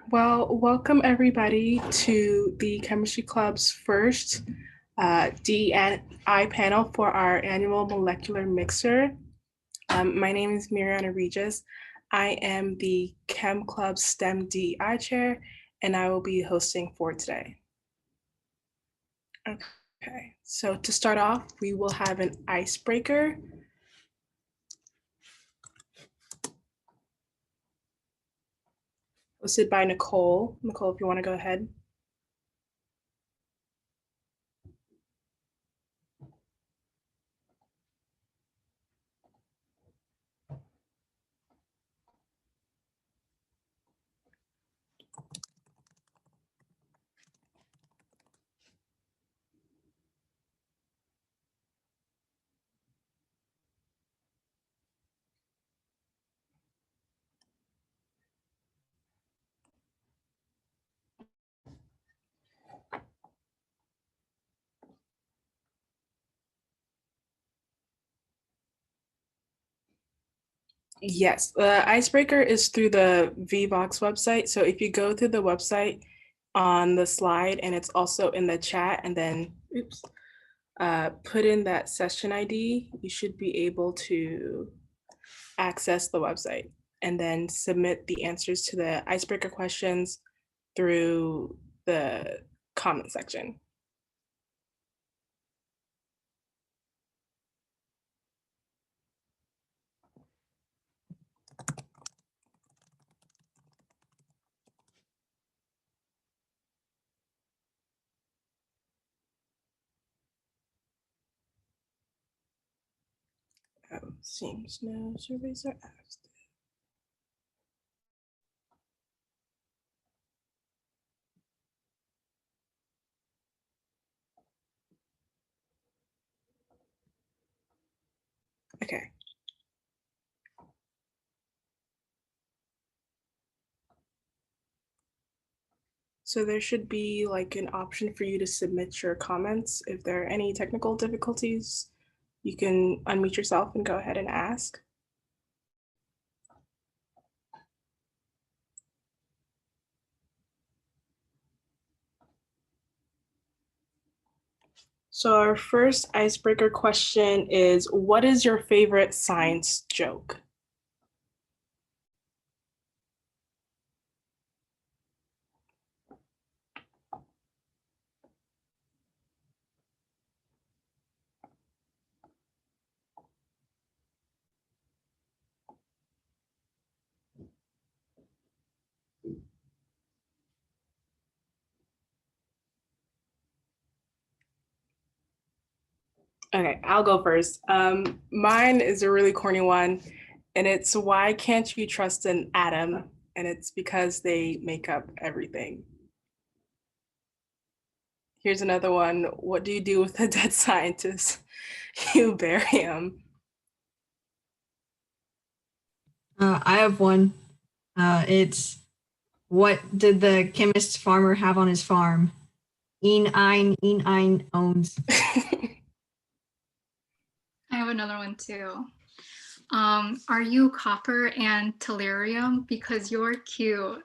Well, welcome everybody to the Chemistry Club's first DEI panel for our annual molecular mixer. My name is Miriana Regis. I am the Chem Club STEM DEI chair, and I will be hosting for today. Okay, so to start off, we will have an icebreaker. Hosted by Nicole. Nicole, if you want to go ahead. Yes, the icebreaker is through the VBox website. So if you go through the website on the slide, and it's also in the chat, and then put in that session ID, you should be able to access the website and then submit the answers to the icebreaker questions through the comment section. Seems no surveys are asked. Okay. So there should be like an option for you to submit your comments. If there are any technical difficulties, you can unmute yourself and go ahead and ask. So our first icebreaker question is, what is your favorite science joke? Okay, I'll go first. Mine is a really corny one, and it's why can't you trust an atom? And it's because they make up everything. Here's another one. What do you do with a dead scientist? You bury him. I have one. It's what did the chemist farmer have on his farm? Een ein owns. I have another one too. Are you copper and tellurium? Because you're cute.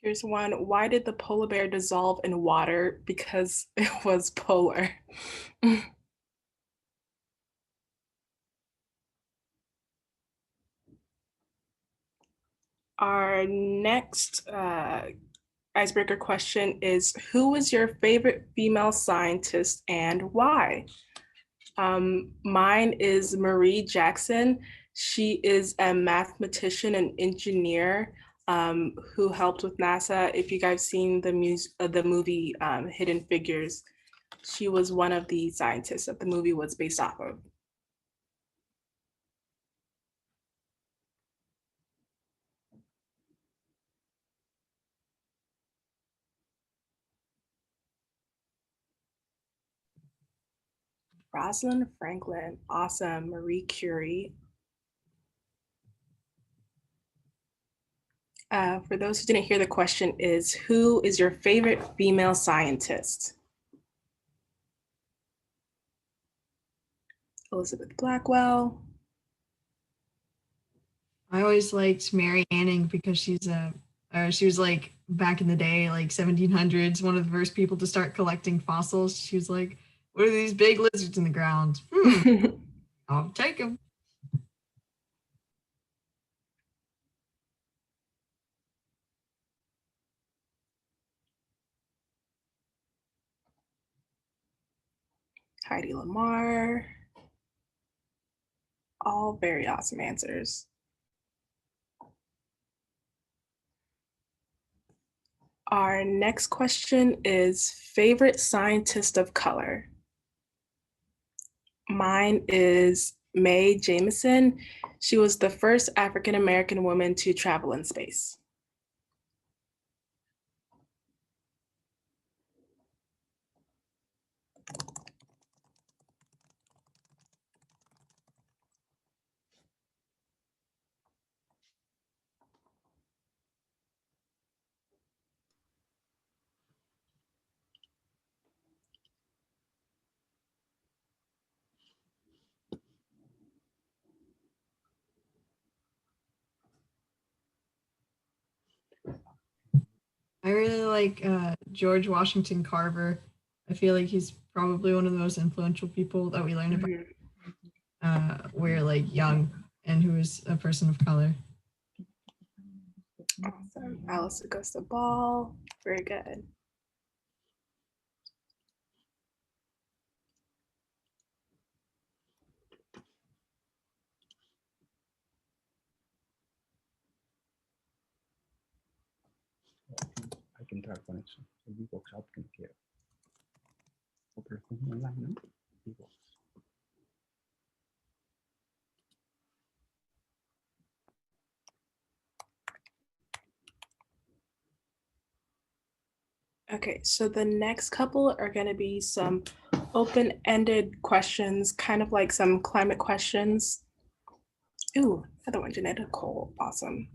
Here's one. Why did the polar bear dissolve in water? Because it was polar. Our next icebreaker question is, who is your favorite female scientist and why? Mine is Marie Jackson. She is a mathematician and engineer who helped with NASA. If you guys seen the movie Hidden Figures, she was one of the scientists that the movie was based off of. Rosalind Franklin, awesome. Marie Curie. For those who didn't hear the question is, who is your favorite female scientist? Elizabeth Blackwell. I always liked Mary Anning because she was like back in the day, like 1700s, one of the first people to start collecting fossils. She was like, "What are these big lizards in the ground? I'll take them." Heidi Lamar. All very awesome answers. Our next question is favorite scientist of color. Mine is Mae Jemison. She was the first African American woman to travel in space. I really like George Washington Carver. I feel like he's probably one of the most influential people that we learned about. We're like young and who is a person of color. Awesome. Alice Augusta Ball. Very good. Hay que entrar con eso. El Vivox app que quiero. Operación online, ¿no? Vivox. Okay, so the next couple are going to be some open-ended questions, kind of like some climate questions. Ooh, another one, Janetta Cole. Awesome.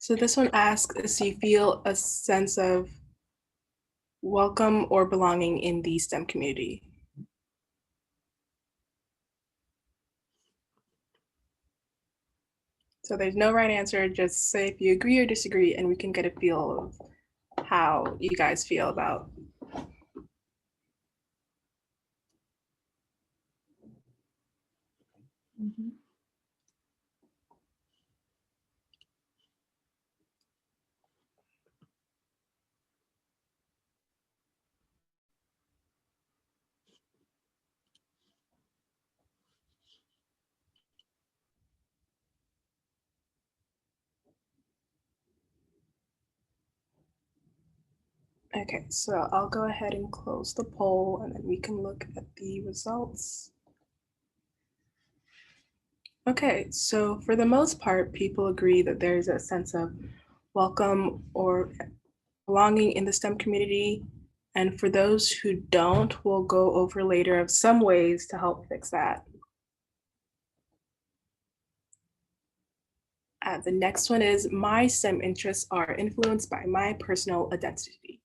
So this one asks if you feel a sense of welcome or belonging in the STEM community. So there's no right answer, just say if you agree or disagree and we can get a feel of how you guys feel about. Okay, so I'll go ahead and close the poll and then we can look at the results. Okay, so for the most part, people agree that there's a sense of welcome or belonging in the STEM community. And for those who don't, we'll go over later of some ways to help fix that. The next one is my STEM interests are influenced by my personal identity.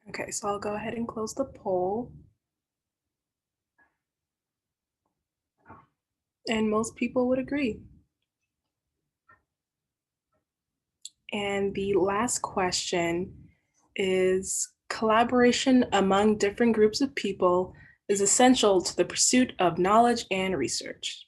Okay, so I'll go ahead and close the poll. And most people would agree. And the last question is collaboration among different groups of people is essential to the pursuit of knowledge and research.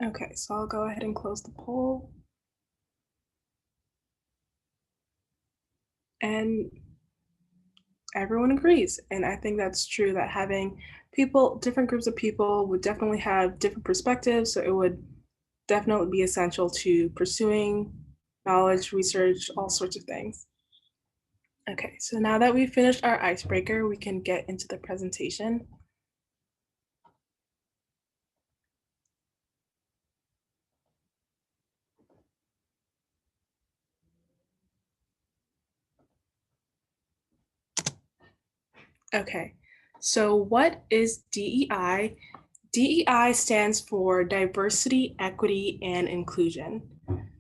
Okay, so I'll go ahead and close the poll. And everyone agrees. And I think that's true, that having people, different groups of people would definitely have different perspectives. So it would definitely be essential to pursuing knowledge, research, all sorts of things. Okay, so now that we've finished our icebreaker, we can get into the presentation. Okay, so what is DEI? DEI stands for diversity, equity, and inclusion.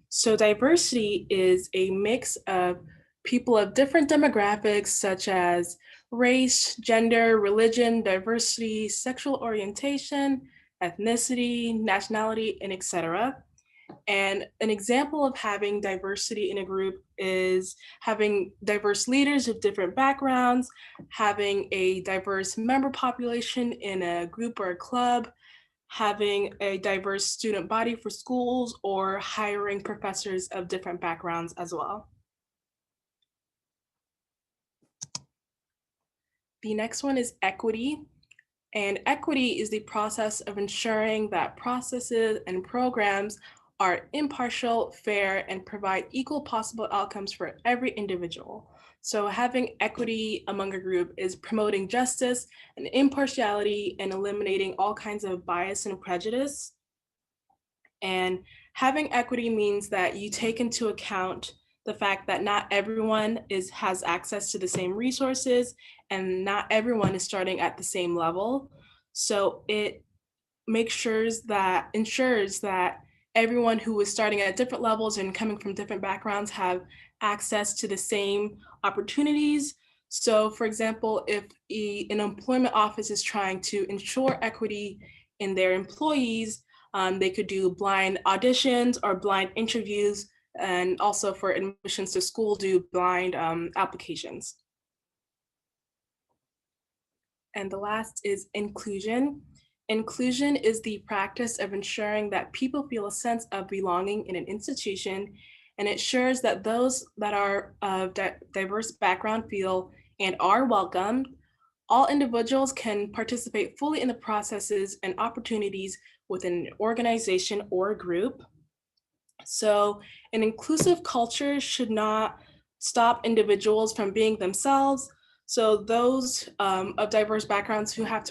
So diversity is a mix of people of different demographics such as race, gender, religion, diversity, sexual orientation, ethnicity, nationality, and etc. And an example of having diversity in a group is having diverse leaders of different backgrounds, having a diverse member population in a group or a club, having a diverse student body for schools, or hiring professors of different backgrounds as well. The next one is equity. And equity is the process of ensuring that processes and programs are impartial, fair, and provide equal possible outcomes for every individual. So having equity among a group is promoting justice and impartiality and eliminating all kinds of bias and prejudice. And having equity means that you take into account the fact that not everyone has access to the same resources and not everyone is starting at the same level. So it ensures that everyone who is starting at different levels and coming from different backgrounds have access to the same opportunities. So for example, if an employment office is trying to ensure equity in their employees, they could do blind auditions or blind interviews, and also for admissions to school, do blind applications. And the last is inclusion. Inclusion is the practice of ensuring that people feel a sense of belonging in an institution, and it ensures that those that are of diverse background feel and are welcomed. All individuals can participate fully in the processes and opportunities within an organization or group. So an inclusive culture should not stop individuals from being themselves. So those of diverse backgrounds should not have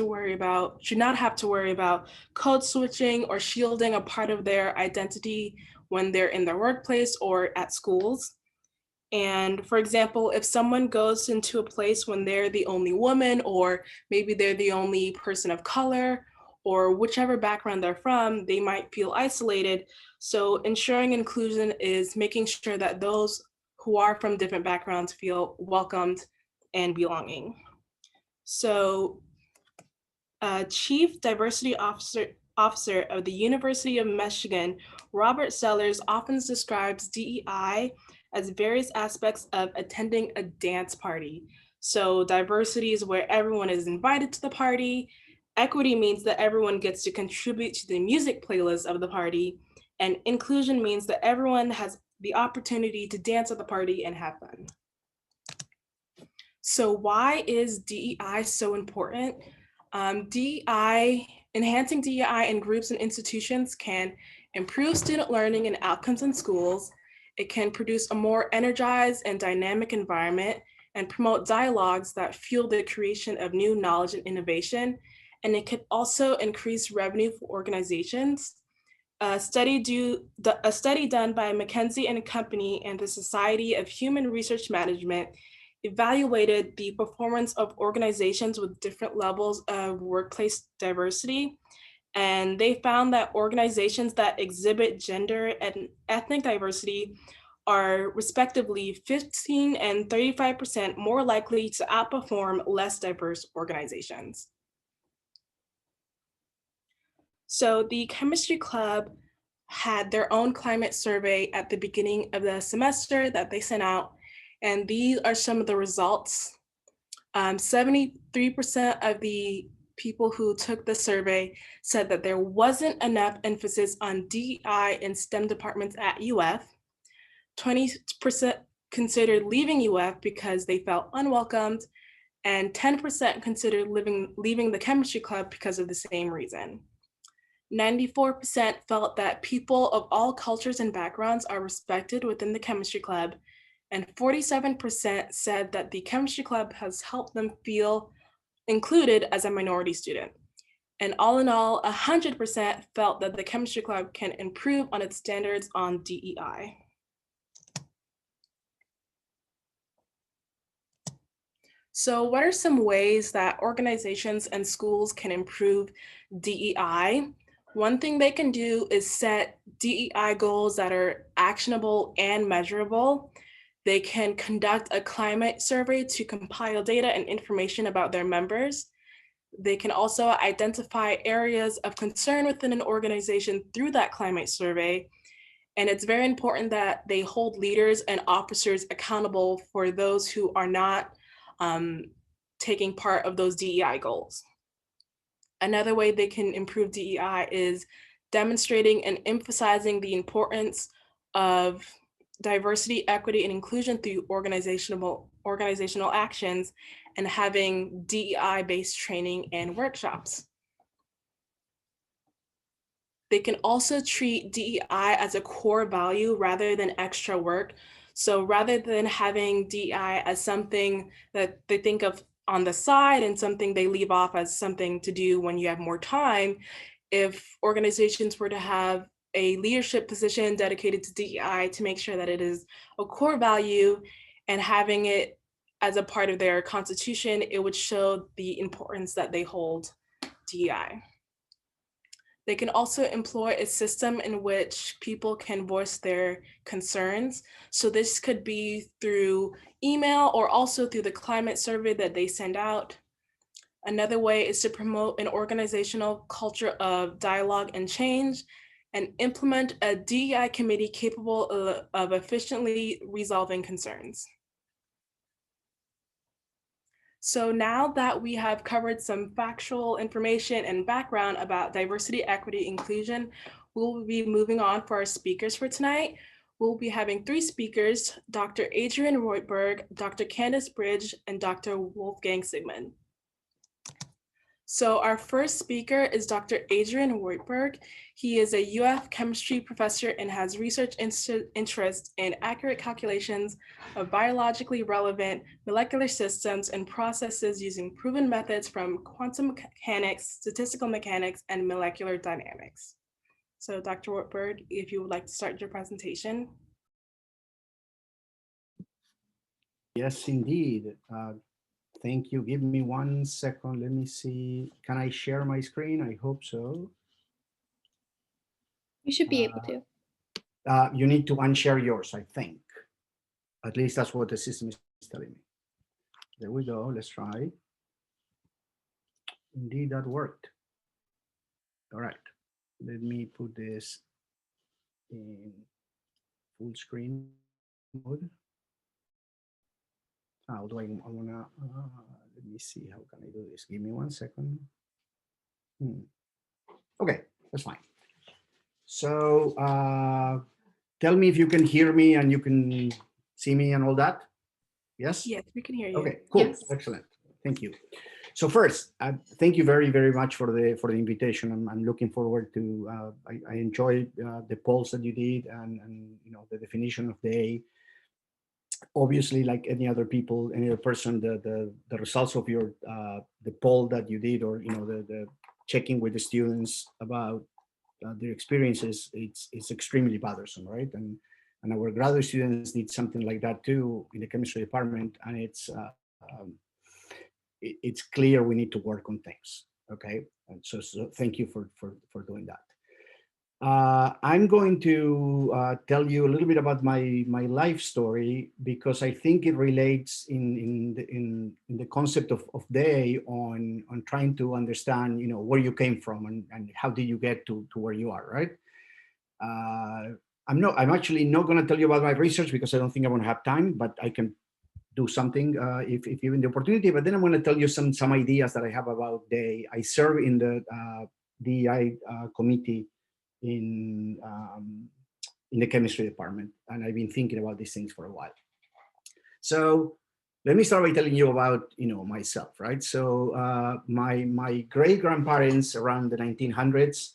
to worry about code switching or shielding a part of their identity when they're in their workplace or at schools. And for example, if someone goes into a place when they're the only woman, or maybe they're the only person of color, or whichever background they're from, they might feel isolated. So ensuring inclusion is making sure that those who are from different backgrounds feel welcomed and belonging. So Chief Diversity Officer of the University of Michigan, Robert Sellers, often describes DEI as various aspects of attending a dance party. So diversity is where everyone is invited to the party. Equity means that everyone gets to contribute to the music playlist of the party. And inclusion means that everyone has the opportunity to dance at the party and have fun. So why is DEI so important? Enhancing DEI in groups and institutions can improve student learning and outcomes in schools. It can produce a more energized and dynamic environment and promote dialogues that fuel the creation of new knowledge and innovation. And it could also increase revenue for organizations. A study done by McKinsey and Company and the Society of Human Research Management evaluated the performance of organizations with different levels of workplace diversity. And they found that organizations that exhibit gender and ethnic diversity are respectively 15 and 35% more likely to outperform less diverse organizations. So the chemistry club had their own climate survey at the beginning of the semester that they sent out. And these are some of the results. 73% of the people who took the survey said that there wasn't enough emphasis on DEI in STEM departments at UF. 20% considered leaving UF because they felt unwelcomed, and 10% considered leaving the chemistry club because of the same reason. 94% felt that people of all cultures and backgrounds are respected within the chemistry club, and 47% said that the chemistry club has helped them feel included as a minority student. And all in all, 100% felt that the chemistry club can improve on its standards on DEI. So what are some ways that organizations and schools can improve DEI? One thing they can do is set DEI goals that are actionable and measurable. They can conduct a climate survey to compile data and information about their members. They can also identify areas of concern within an organization through that climate survey. And it's very important that they hold leaders and officers accountable for those who are not taking part of those DEI goals. Another way they can improve DEI is demonstrating and emphasizing the importance of diversity, equity, and inclusion through organizational actions and having DEI-based training and workshops. They can also treat DEI as a core value rather than extra work. So rather than having DEI as something that they think of on the side and something they leave off as something to do when you have more time, if organizations were to have a leadership position dedicated to DEI to make sure that it is a core value and having it as a part of their constitution, it would show the importance that they hold DEI. They can also employ a system in which people can voice their concerns. So this could be through email or also through the climate survey that they send out. Another way is to promote an organizational culture of dialogue and change and implement a DEI committee capable of efficiently resolving concerns. So now that we have covered some factual information and background about diversity, equity, inclusion, we'll be moving on for our speakers for tonight. We'll be having 3 speakers, Dr. Adrian Roitberg, Dr. Candace Bridge, and Dr. Wolfgang Sigmund. So our first speaker is Dr. Adrian Roitberg. He is a UF chemistry professor and has research interest in accurate calculations of biologically relevant molecular systems and processes using proven methods from quantum mechanics, statistical mechanics, and molecular dynamics. So Dr. Roitberg, if you would like to start your presentation. Yes, indeed. Thank you. Give me 1 second. Let me see. Can I share my screen? I hope so. You should be able to. You need to unshare yours, I think. At least that's what the system is telling me. There we go. Let's try. Indeed, that worked. All right. Let me put this in full screen mode. How do I wanna, let me see, how can I do this? Give me 1 second. Okay, that's fine. So tell me if you can hear me and you can see me and all that. Yes? Yes, we can hear you. Okay, cool, Yes. excellent, thank you. So first, thank you very, very much for the invitation. I'm looking forward to, I enjoyed the polls that you did and you know, the definition of DEI. Obviously, like any other people, any other person, the results of your the poll that you did, or you know, the checking with the students about their experiences, it's extremely bothersome, right? And our graduate students did something like that too in the chemistry department, and it's clear we need to work on things. Okay, and so thank you for doing that. I'm going to tell you a little bit about my life story, because I think it relates in the concept of DEI on trying to understand, you know, where you came from and how did you get to where you are, right? I'm actually not going to tell you about my research because I don't think I'm going to have time, but I can do something if given the opportunity. But then I'm going to tell you some ideas that I have about DEI. I serve in the DEI committee in the chemistry department, and I've been thinking about these things for a while. So let me start by telling you about myself, right? So my great grandparents around the 1900s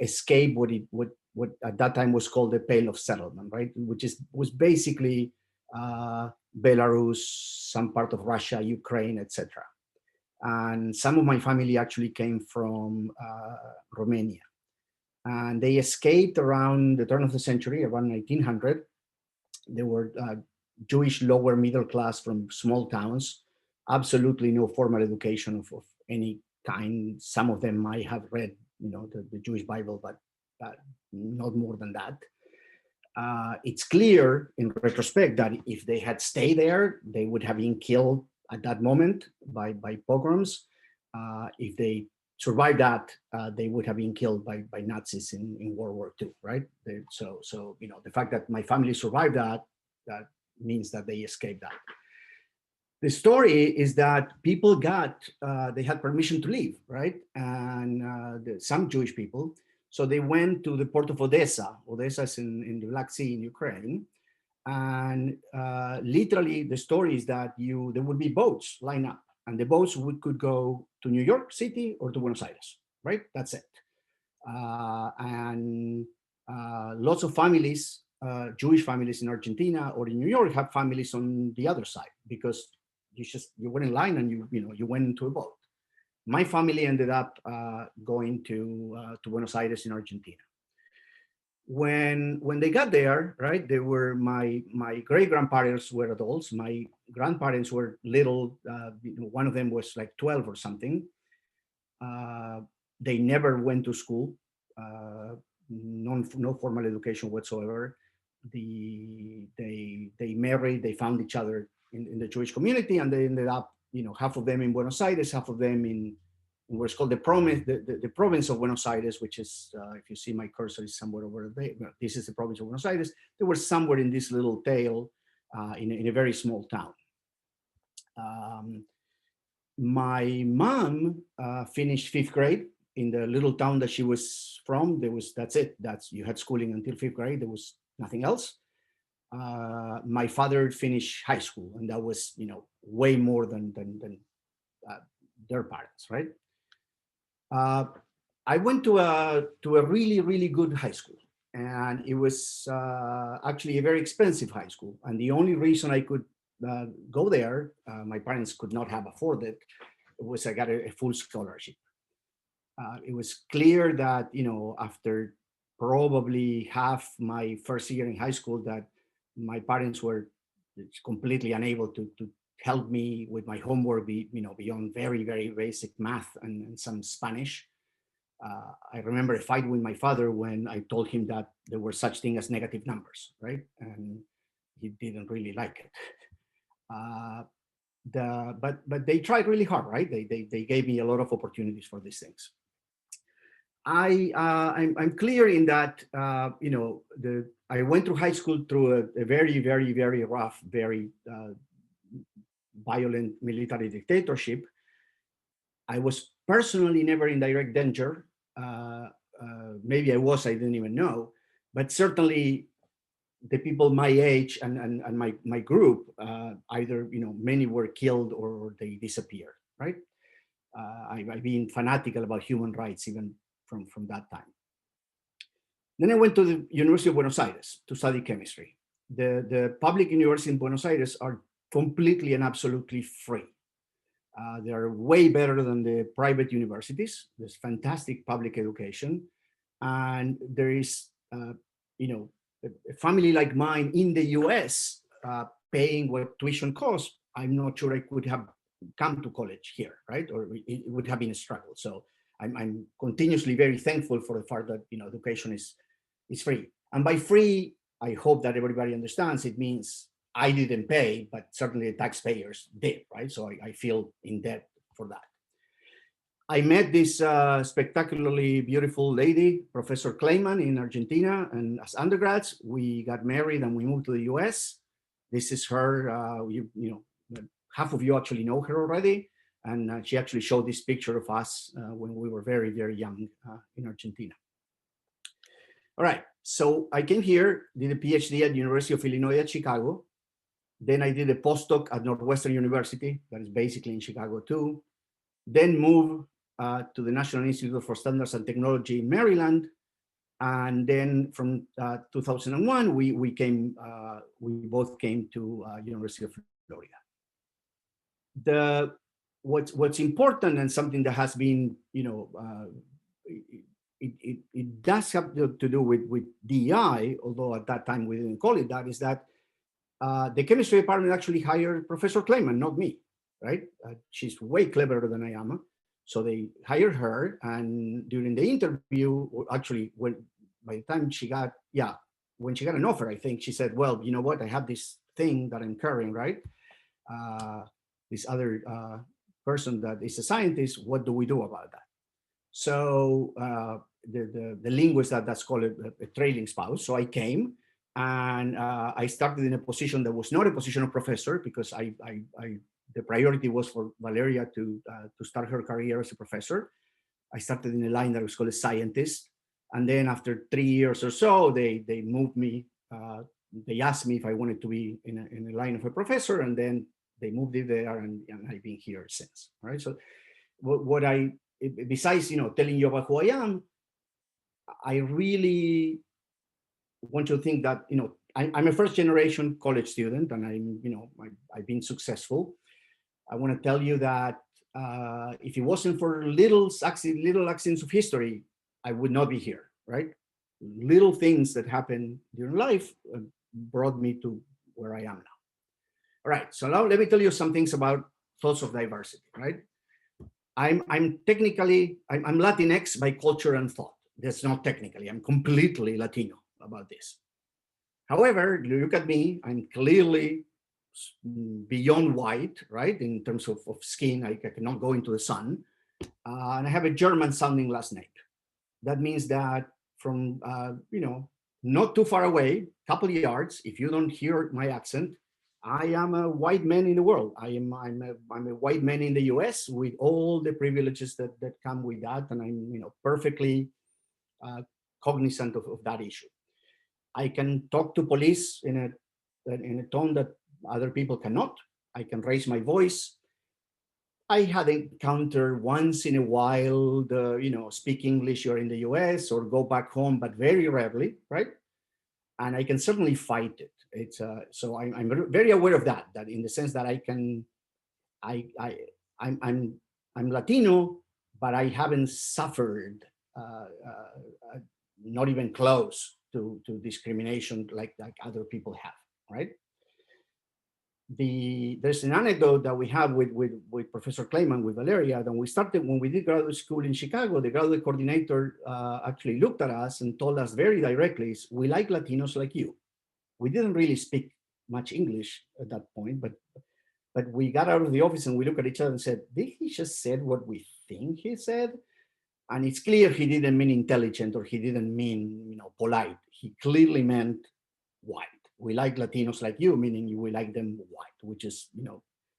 escaped what at that time was called the Pale of Settlement, right? Which was basically Belarus, some part of Russia, Ukraine, etc. And some of my family actually came from Romania, and they escaped around the turn of the century, around 1900. They were Jewish lower middle class from small towns, absolutely no formal education of any kind. Some of them might have read, the Jewish Bible, but not more than that. It's clear in retrospect that if they had stayed there, they would have been killed at that moment by pogroms. If they survived that, they would have been killed by Nazis in World War II, right? So the fact that my family survived that means that they escaped that. The story is that people they had permission to leave, right? And some Jewish people, so they went to the port of Odessa. Odessa is in the Black Sea in Ukraine. And literally the story is that there would be boats lined up, and the boats could go to New York City or to Buenos Aires, right? That's it. And lots of families, Jewish families in Argentina or in New York, have families on the other side, because you went in line and you went into a boat. My family ended up going to Buenos Aires in Argentina. When they got there, right, they were my great grandparents were adults. My grandparents were little. One of them was like 12 or something. They never went to school. No formal education whatsoever. They married. They found each other in the Jewish community, and they ended up, half of them in Buenos Aires, half of them in what's called the province of Buenos Aires, which is, if you see my cursor, is somewhere over there. This is the province of Buenos Aires. They were somewhere in this little tail, in a very small town. My mom finished 5th grade in the little town that she was from. That's it. You had schooling until 5th grade. There was nothing else. My father finished high school, and that was, way more than their parents, right? I went to a really, really good high school, and it was actually a very expensive high school. And the only reason I could go there, my parents could not have afforded, was I got a full scholarship. It was clear that, after probably half my first year in high school, that my parents were completely unable to help me with my homework, beyond very, very basic math and some Spanish. I remember a fight with my father when I told him that there were such thing as negative numbers, right? And he didn't really like it. But they tried really hard, right? They gave me a lot of opportunities for these things. I'm clear in that, I went through high school through a very, very, very rough, very violent military dictatorship. I was personally never in direct danger. Maybe I didn't even know, but certainly the people my age and my group, either, many were killed or they disappeared, right? I've been fanatical about human rights even from that time. Then I went to the University of Buenos Aires to study chemistry. The public universities in Buenos Aires are completely and absolutely free. They are way better than the private universities. There's fantastic public education. And there is, a family like mine in the US paying what tuition costs. I'm not sure I could have come to college here, right? Or it would have been a struggle. So I'm continuously very thankful for the fact that, education is free. And by free, I hope that everybody understands it means I didn't pay, but certainly the taxpayers did, right? So I feel in debt for that. I met this spectacularly beautiful lady, Professor Kleiman, in Argentina, and as undergrads, we got married and we moved to the US. This is her. Half of you actually know her already, and she actually showed this picture of us when we were very, very young in Argentina. All right, so I came here, did a PhD at University of Illinois at Chicago. Then I did a postdoc at Northwestern University, that is basically in Chicago too. Then moved to the National Institute for Standards and Technology in Maryland. And then from 2001, we both came to University of Florida. What's important, and something that has been, it does have to do with DEI, although at that time we didn't call it that, is that the chemistry department actually hired Professor Kleiman, not me, right? She's way cleverer than I am. So they hired her, and during the interview, actually, by the time she got, when she got an offer, I think she said, well, you know what, I have this thing that I'm carrying, right? This other person that is a scientist, what do we do about that? So the linguist that's called a trailing spouse. So I came, and I started in a position that was not a position of professor, because the priority was for Valeria to start her career as a professor. I started in a line that was called a scientist. And then after 3 years or so, they moved me. They asked me if I wanted to be in a line of a professor, and then they moved it there, and I've been here since. Right. So what I, besides telling you about who I am, I really want you to think that I'm a first generation college student, and I've been successful. I want to tell you that if it wasn't for little accidents of history, I would not be here, right? Little things that happen during life brought me to where I am now. All right, so now let me tell you some things about thoughts of diversity, right? I'm Latinx by culture and thought. That's not technically, I'm completely Latino about this. However, look at me, I'm clearly beyond white, right? In terms of skin, I cannot go into the sun. And I have a German sounding last name. That means that from, not too far away, couple of yards, if you don't hear my accent, I am a white man in the world. I'm a white man in the US with all the privileges that come with that. And I'm, perfectly cognizant of that issue. I can talk to police in a tone that other people cannot. I can raise my voice. I had encountered once in a while speak English, you're in the US, or go back home, but very rarely, right? And I can certainly fight it. It's so I'm very aware of that in the sense that I'm Latino, but I haven't suffered not even close to discrimination like other people have, right? There's an anecdote that we have with Professor Kleiman, with Valeria, that when we did graduate school in Chicago, the graduate coordinator actually looked at us and told us very directly, we like Latinos like you. We didn't really speak much English at that point, but we got out of the office and we looked at each other and said, did he just said what we think he said? And it's clear he didn't mean intelligent, or he didn't mean, polite. He clearly meant white. We like Latinos like you, meaning we like them white, which is,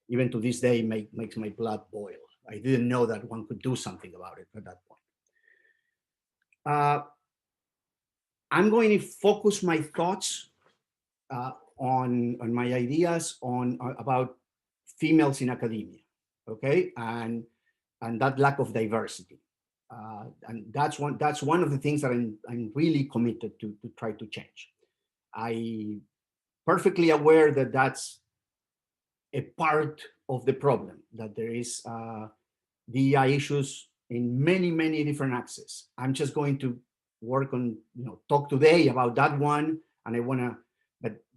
even to this day makes my blood boil. I didn't know that one could do something about it at that point. I'm going to focus my thoughts on my ideas about females in academia, okay, and that lack of diversity. And that's one of the things that I'm really committed to try to change. I perfectly aware that that's a part of the problem, that there is DEI issues in many different axes. I'm just going to work on, talk today about that one, and I want to,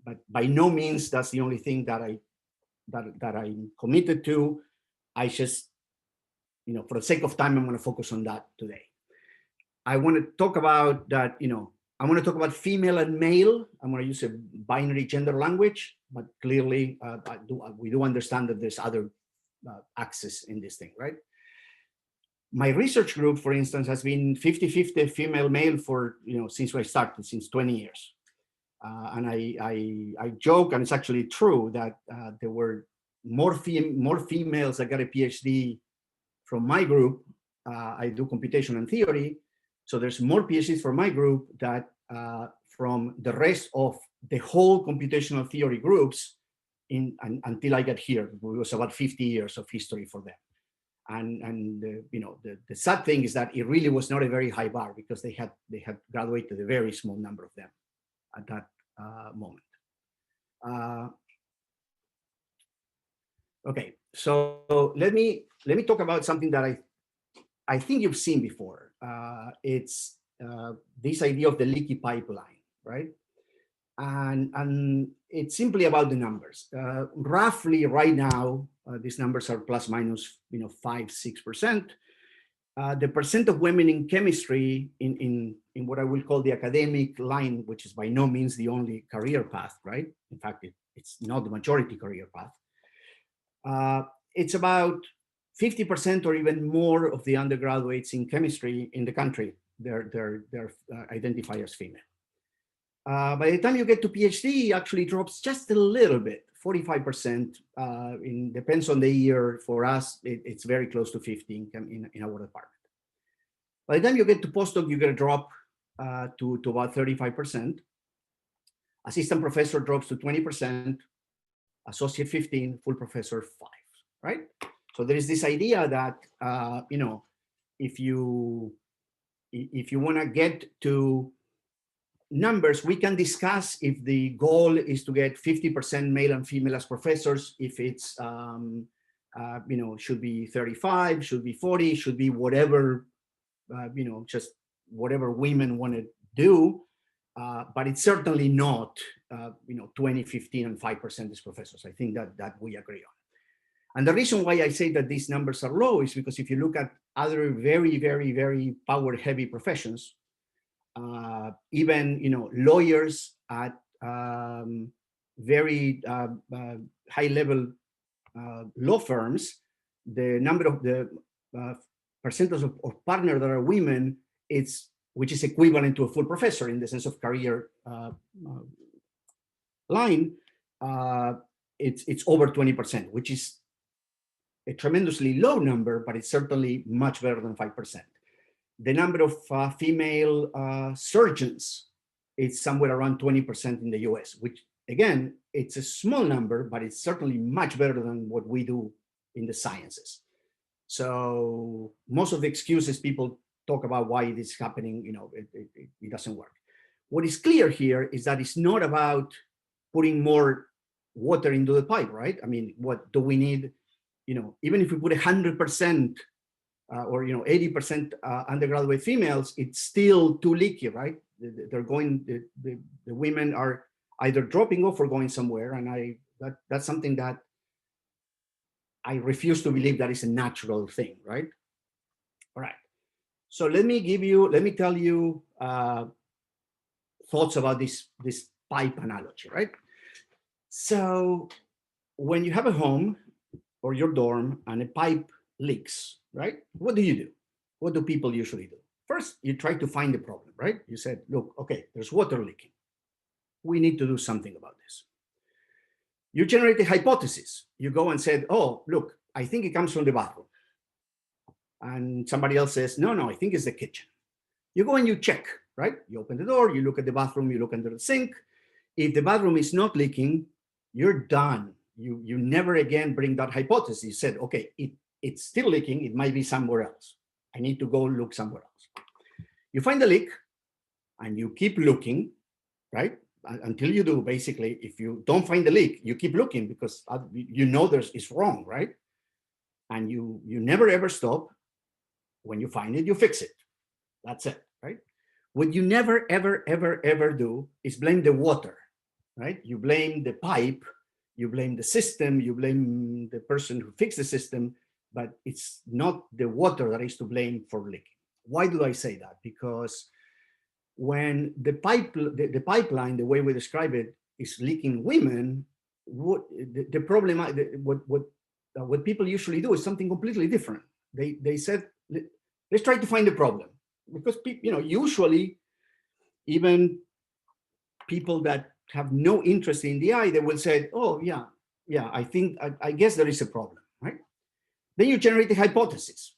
but by no means that's the only thing that I'm committed to. I just, for the sake of time, I'm going to focus on that today. I want to talk about that, I want to talk about female and male. I'm going to use a binary gender language, but clearly we do understand that there's other axes in this thing, right? My research group, for instance, has been 50-50 female male for, since I started, since 20 years. And I joke, and it's actually true, that there were more females that got a PhD from my group. I do computation and theory, so there's more PhDs from my group that from the rest of the whole computational theory groups until I got here. It was about 50 years of history for them. And you know, the sad thing is that it really was not a very high bar, because they had graduated a very small number of them at that moment. Okay, so let me talk about something that I think you've seen before. It's this idea of the leaky pipeline, right? And it's simply about the numbers. Roughly right now, these numbers are plus minus, 5-6%. The percent of women in chemistry in what I will call the academic line, which is by no means the only career path, right? In fact, it's not the majority career path. It's about 50% or even more of the undergraduates in chemistry in the country, they're identified as female. By the time you get to PhD, it actually drops just a little bit, 45%. Depends on the year. For us, it's very close to 15 in our department. By the time you get to postdoc, you're going to drop to about 35%. Assistant professor drops to 20%, associate 15, full professor 5, right? So there is this idea that, if you want to get to numbers, we can discuss if the goal is to get 50% male and female as professors, if it's, should be 35, should be 40, should be whatever, just whatever women want to do. But it's certainly not, 20, 15, and 5% as professors. I think that we agree on. And the reason why I say that these numbers are low is because if you look at other very, very, very power-heavy professions, even lawyers at very high-level law firms, the number of the percentage of partners that are women, which is equivalent to a full professor in the sense of career line, it's over 20%, which is a tremendously low number, but it's certainly much better than 5%. The number of female surgeons is somewhere around 20% in the US, which again, it's a small number, but it's certainly much better than what we do in the sciences. So most of the excuses people talk about why it is happening, it doesn't work. What is clear here is that it's not about putting more water into the pipe, right? I mean, what do we need? Even if we put 100% or 80% undergraduate females, it's still too leaky, right? They're going. The women are either dropping off or going somewhere, and that's something that I refuse to believe that is a natural thing, right? All right. So let me tell you thoughts about this pipe analogy, right? So when you have a home or your dorm and a pipe leaks, right? What do? What do people usually do? First, you try to find the problem, right? You said, look, okay, there's water leaking. We need to do something about this. You generate a hypothesis. You go and said, oh, look, I think it comes from the bathroom. And somebody else says, no, I think it's the kitchen. You go and you check, right? You open the door, you look at the bathroom, you look under the sink. If the bathroom is not leaking, you're done. You never again bring that hypothesis. You said, okay, it's still leaking. It might be somewhere else. I need to go look somewhere else. You find the leak and you keep looking, right? Until you do, basically. If you don't find the leak, you keep looking because it's wrong, right? And you never ever stop. When you find it, you fix it. That's it, right? What you never, ever, ever, ever do is blame the water, right? You blame the pipe, you blame the system, you blame the person who fixed the system, but it's not the water that is to blame for leaking. Why do I say that? Because when the pipeline, the way we describe it, is leaking women, what people usually do is something completely different. They said, let's try to find the problem, because usually even people that have no interest in DI, they will say, oh yeah, I guess there is a problem, right? Then you generate a hypothesis.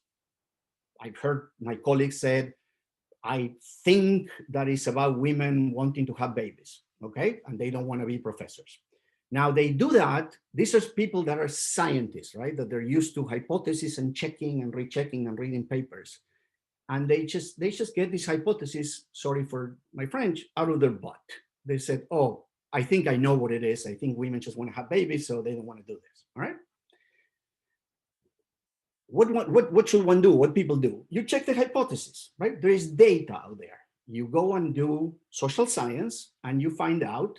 I've heard my colleagues said, I think that is about women wanting to have babies, okay? And they don't want to be professors. Now they do that. These are people that are scientists, right? That they're used to hypotheses and checking and rechecking and reading papers. And they just get this hypothesis, sorry for my French, out of their butt. They said, oh, I think I know what it is. I think women just want to have babies, so they don't want to do this, all right? What should one do? What people do? You check the hypothesis, right? There is data out there. You go and do social science and you find out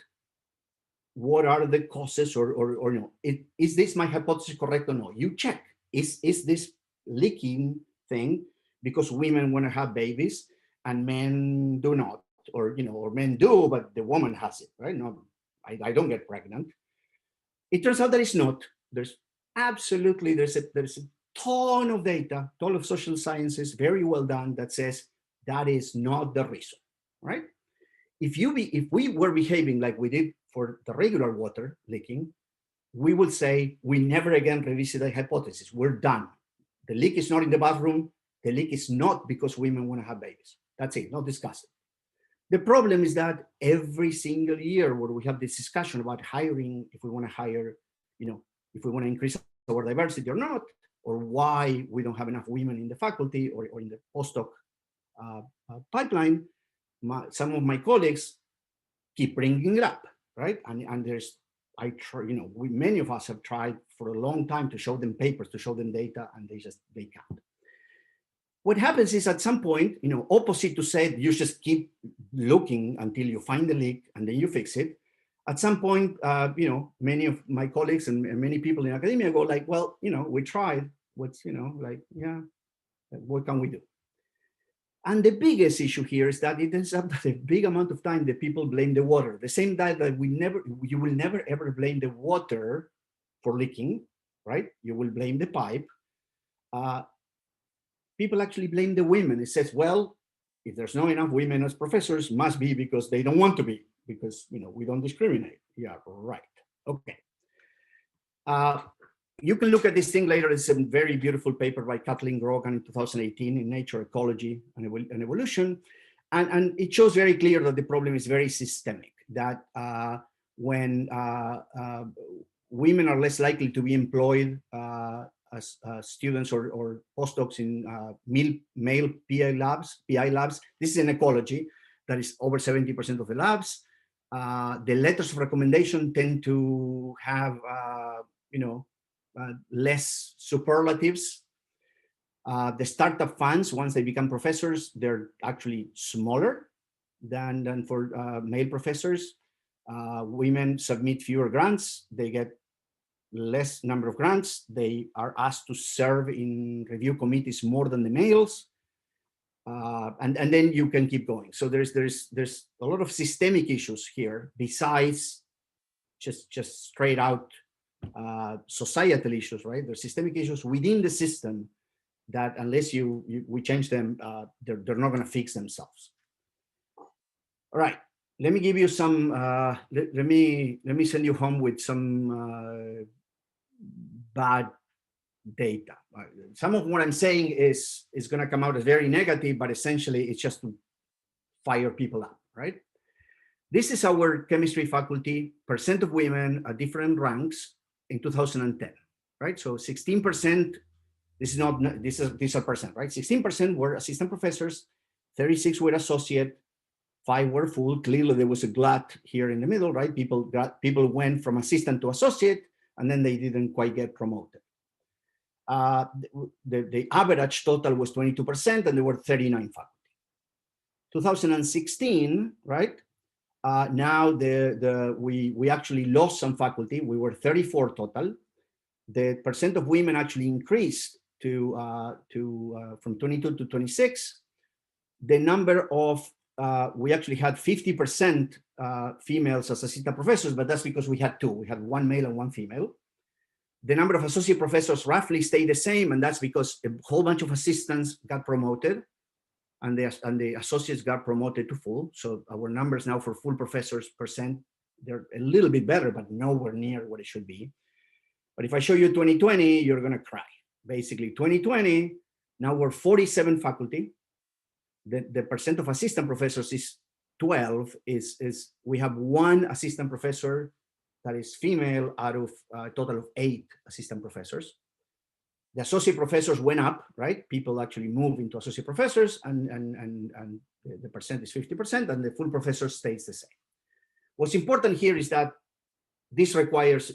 what are the causes or you know, is this my hypothesis correct or no? You check, is this leaking thing because women want to have babies and men do not, or, you know, or men do, but the woman has it, right? No, I don't get pregnant. It turns out that it's not. There's absolutely, there's a ton of data, ton of social sciences, very well done, that says that is not the reason, right? If we were behaving like we did for the regular water leaking, we would say we never again revisit the hypothesis. We're done. The leak is not in the bathroom. The leak is not because women want to have babies. That's it, not discuss it. The problem is that every single year where we have this discussion about hiring, if we want to hire, you know, if we want to increase our diversity or not, or why we don't have enough women in the faculty or in the postdoc pipeline, some of my colleagues keep bringing it up, right? And there's, many of us have tried for a long time to show them papers, to show them data, and they can't. What happens is at some point, you know, opposite to say you just keep looking until you find the leak and then you fix it. At some point, you know, many of my colleagues and many people in academia go like, well, you know, we tried. What's, you know, like, yeah, what can we do? And the biggest issue here is that it ends up that a big amount of time the people blame the water. The same that you will never ever blame the water for leaking, right? You will blame the pipe. People actually blame the women. It says, well, if there's not enough women as professors, must be because they don't want to be, because, you know, we don't discriminate. Yeah, right. Okay. You can look at this thing later. It's a very beautiful paper by Kathleen Grogan in 2018 in Nature, Ecology, and Evolution. And it shows very clear that the problem is very systemic, that when women are less likely to be employed as students or postdocs in male PI labs, this is in ecology, that is over 70% of the labs. The letters of recommendation tend to have, less superlatives. The startup funds, once they become professors, they're actually smaller than for male professors. Women submit fewer grants. They get less number of grants. They are asked to serve in review committees more than the males. And then you can keep going. So there's a lot of systemic issues here besides just straight out societal issues, right? There's systemic issues within the system that unless we change them, they're not going to fix themselves. All right, let me give you some. Let me send you home with some bad data. Some of what I'm saying is going to come out as very negative, but essentially it's just to fire people up, right? This is our chemistry faculty, percent of women at different ranks in 2010, right? So 16%, these are percent, right? 16% were assistant professors, 36 were associate, 5 were full. Clearly there was a glut here in the middle, right? People went from assistant to associate, and then they didn't quite get promoted. The average total was 22%, and there were 39 faculty. 2016, right? Now we actually lost some faculty. We were 34 total. The percent of women actually increased from 22 to 26. The number of we actually had 50% females as assistant professors, but that's because we had 2. We had 1 male and 1 female. The number of associate professors roughly stayed the same, and that's because a whole bunch of assistants got promoted, and the associates got promoted to full. So our numbers now for full professors percent they're a little bit better, but nowhere near what it should be. But if I show you 2020, you're going to cry. Basically, 2020, now we're 47 faculty. The percent of assistant professors is 12. We have one assistant professor that is female out of a total of 8 assistant professors. The associate professors went up, right? People actually move into associate professors, and the percent is 50%, and the full professor stays the same. What's important here is that this requires,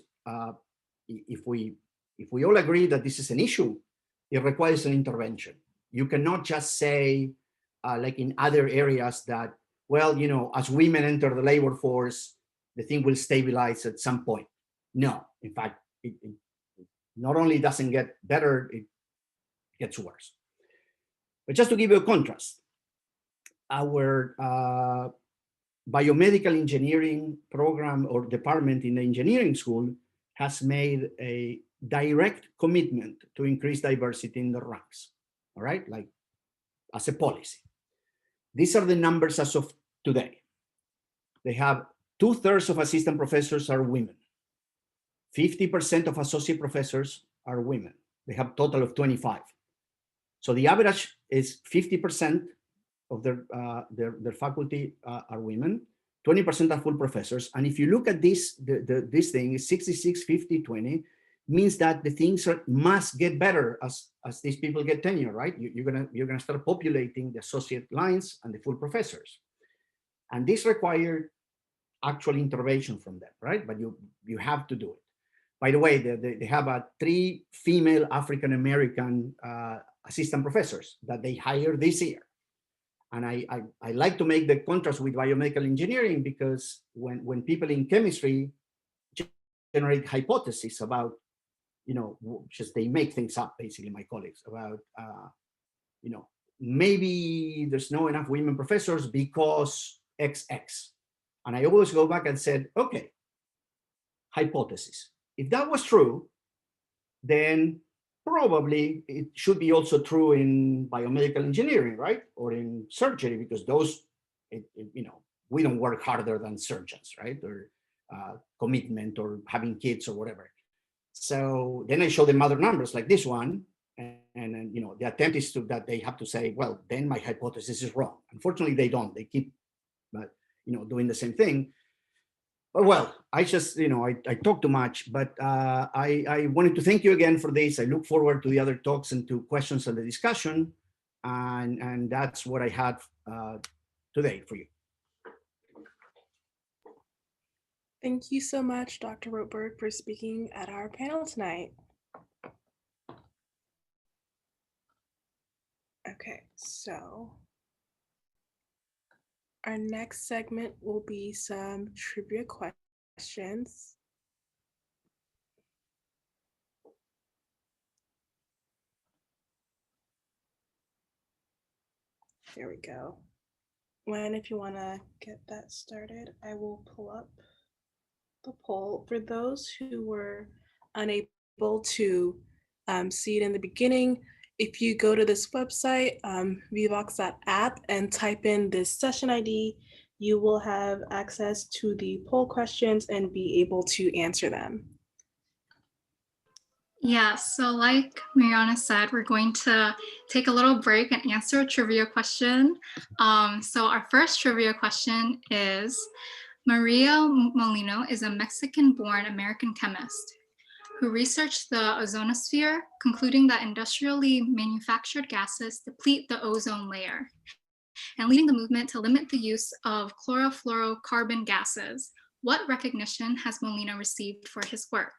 if we all agree that this is an issue, it requires an intervention. You cannot just say, like in other areas, that, well, you know, as women enter the labor force, the thing will stabilize at some point. No, in fact, it not only doesn't get better, it gets worse. But just to give you a contrast, our biomedical engineering program or department in the engineering school has made a direct commitment to increase diversity in the ranks, all right, like as a policy. These are the numbers as of today. They have 2/3 of assistant professors are women. 50% of associate professors are women. They have a total of 25. So the average is 50% of their faculty are women, 20% are full professors. And if you look at this thing, 66, 50, 20, means that the things must get better as these people get tenure, right? You're gonna start populating the associate lines and the full professors. And this required actual intervention from them, right? But you have to do it. By the way, they have 3 female African-American assistant professors that they hired this year. And I like to make the contrast with biomedical engineering, because when people in chemistry generate hypotheses about, you know, just they make things up, basically, my colleagues, about, you know, maybe there's no enough women professors because XX. And I always go back and said, okay, hypothesis. If that was true, then probably it should be also true in biomedical engineering, right? Or in surgery, because those, you know, we don't work harder than surgeons, right? Or commitment or having kids or whatever. So then I show them other numbers like this one. And you know, the attempt is that they have to say, well, then my hypothesis is wrong. Unfortunately, they don't. They keep, you know, doing the same thing. But well, I just, you know, I talk too much, but I wanted to thank you again for this. I look forward to the other talks and to questions and the discussion. And that's what I had today for you. Thank you so much, Dr. Rotberg, for speaking at our panel tonight. Okay, so our next segment will be some trivia questions. There we go. When, if you want to get that started, I will pull up the poll. For those who were unable to see it in the beginning, if you go to this website, vvox.app, and type in this session ID, you will have access to the poll questions and be able to answer them. Yeah, so like Mariana said, we're going to take a little break and answer a trivia question. So our first trivia question is, Maria Molino is a Mexican-born American chemist who researched the ozonosphere, concluding that industrially manufactured gases deplete the ozone layer, and leading the movement to limit the use of chlorofluorocarbon gases. What recognition has Molino received for his work?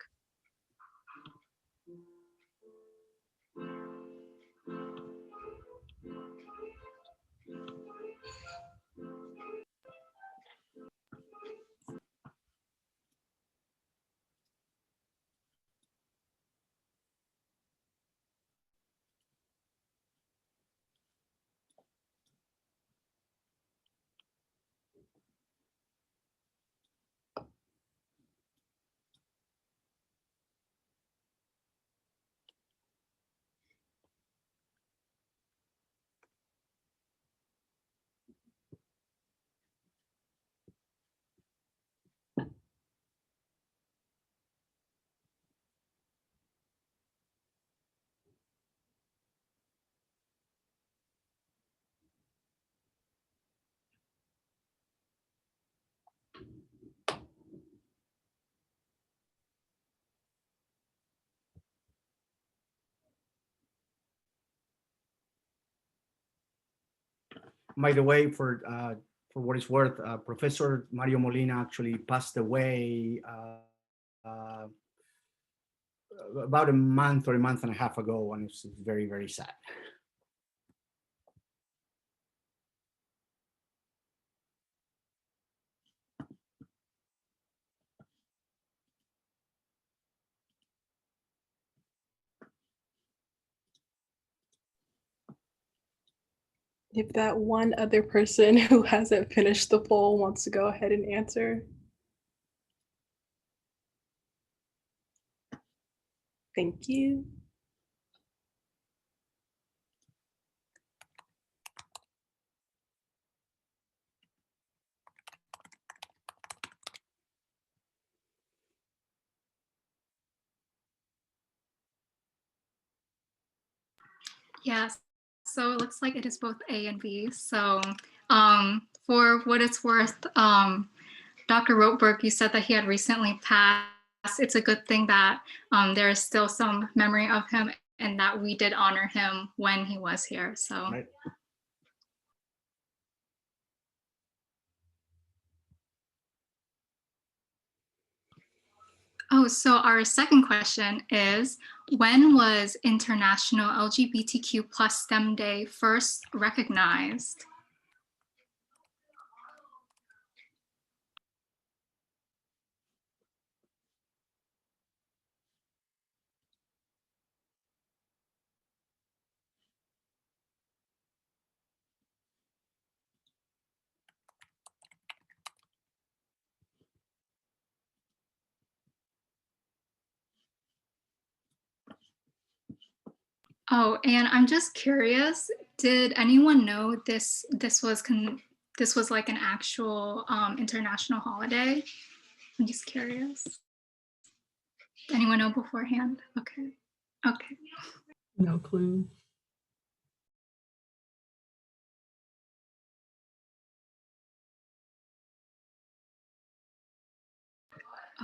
by the way, for what it's worth, Professor Mario Molina actually passed away about a month or a month and a half ago, and it's very, very sad. If that one other person who hasn't finished the poll wants to go ahead and answer. Thank you. Yes. So it looks like it is both A and B. So for what it's worth, Dr. Rotberg, you said that he had recently passed. It's a good thing that there is still some memory of him and that we did honor him when he was here. So. Right. Oh, so our second question is, when was International LGBTQ+ STEM Day first recognized? Oh, and I'm just curious, did anyone know this was like an actual international holiday? I'm just curious. Anyone know beforehand? Okay. Okay. No clue.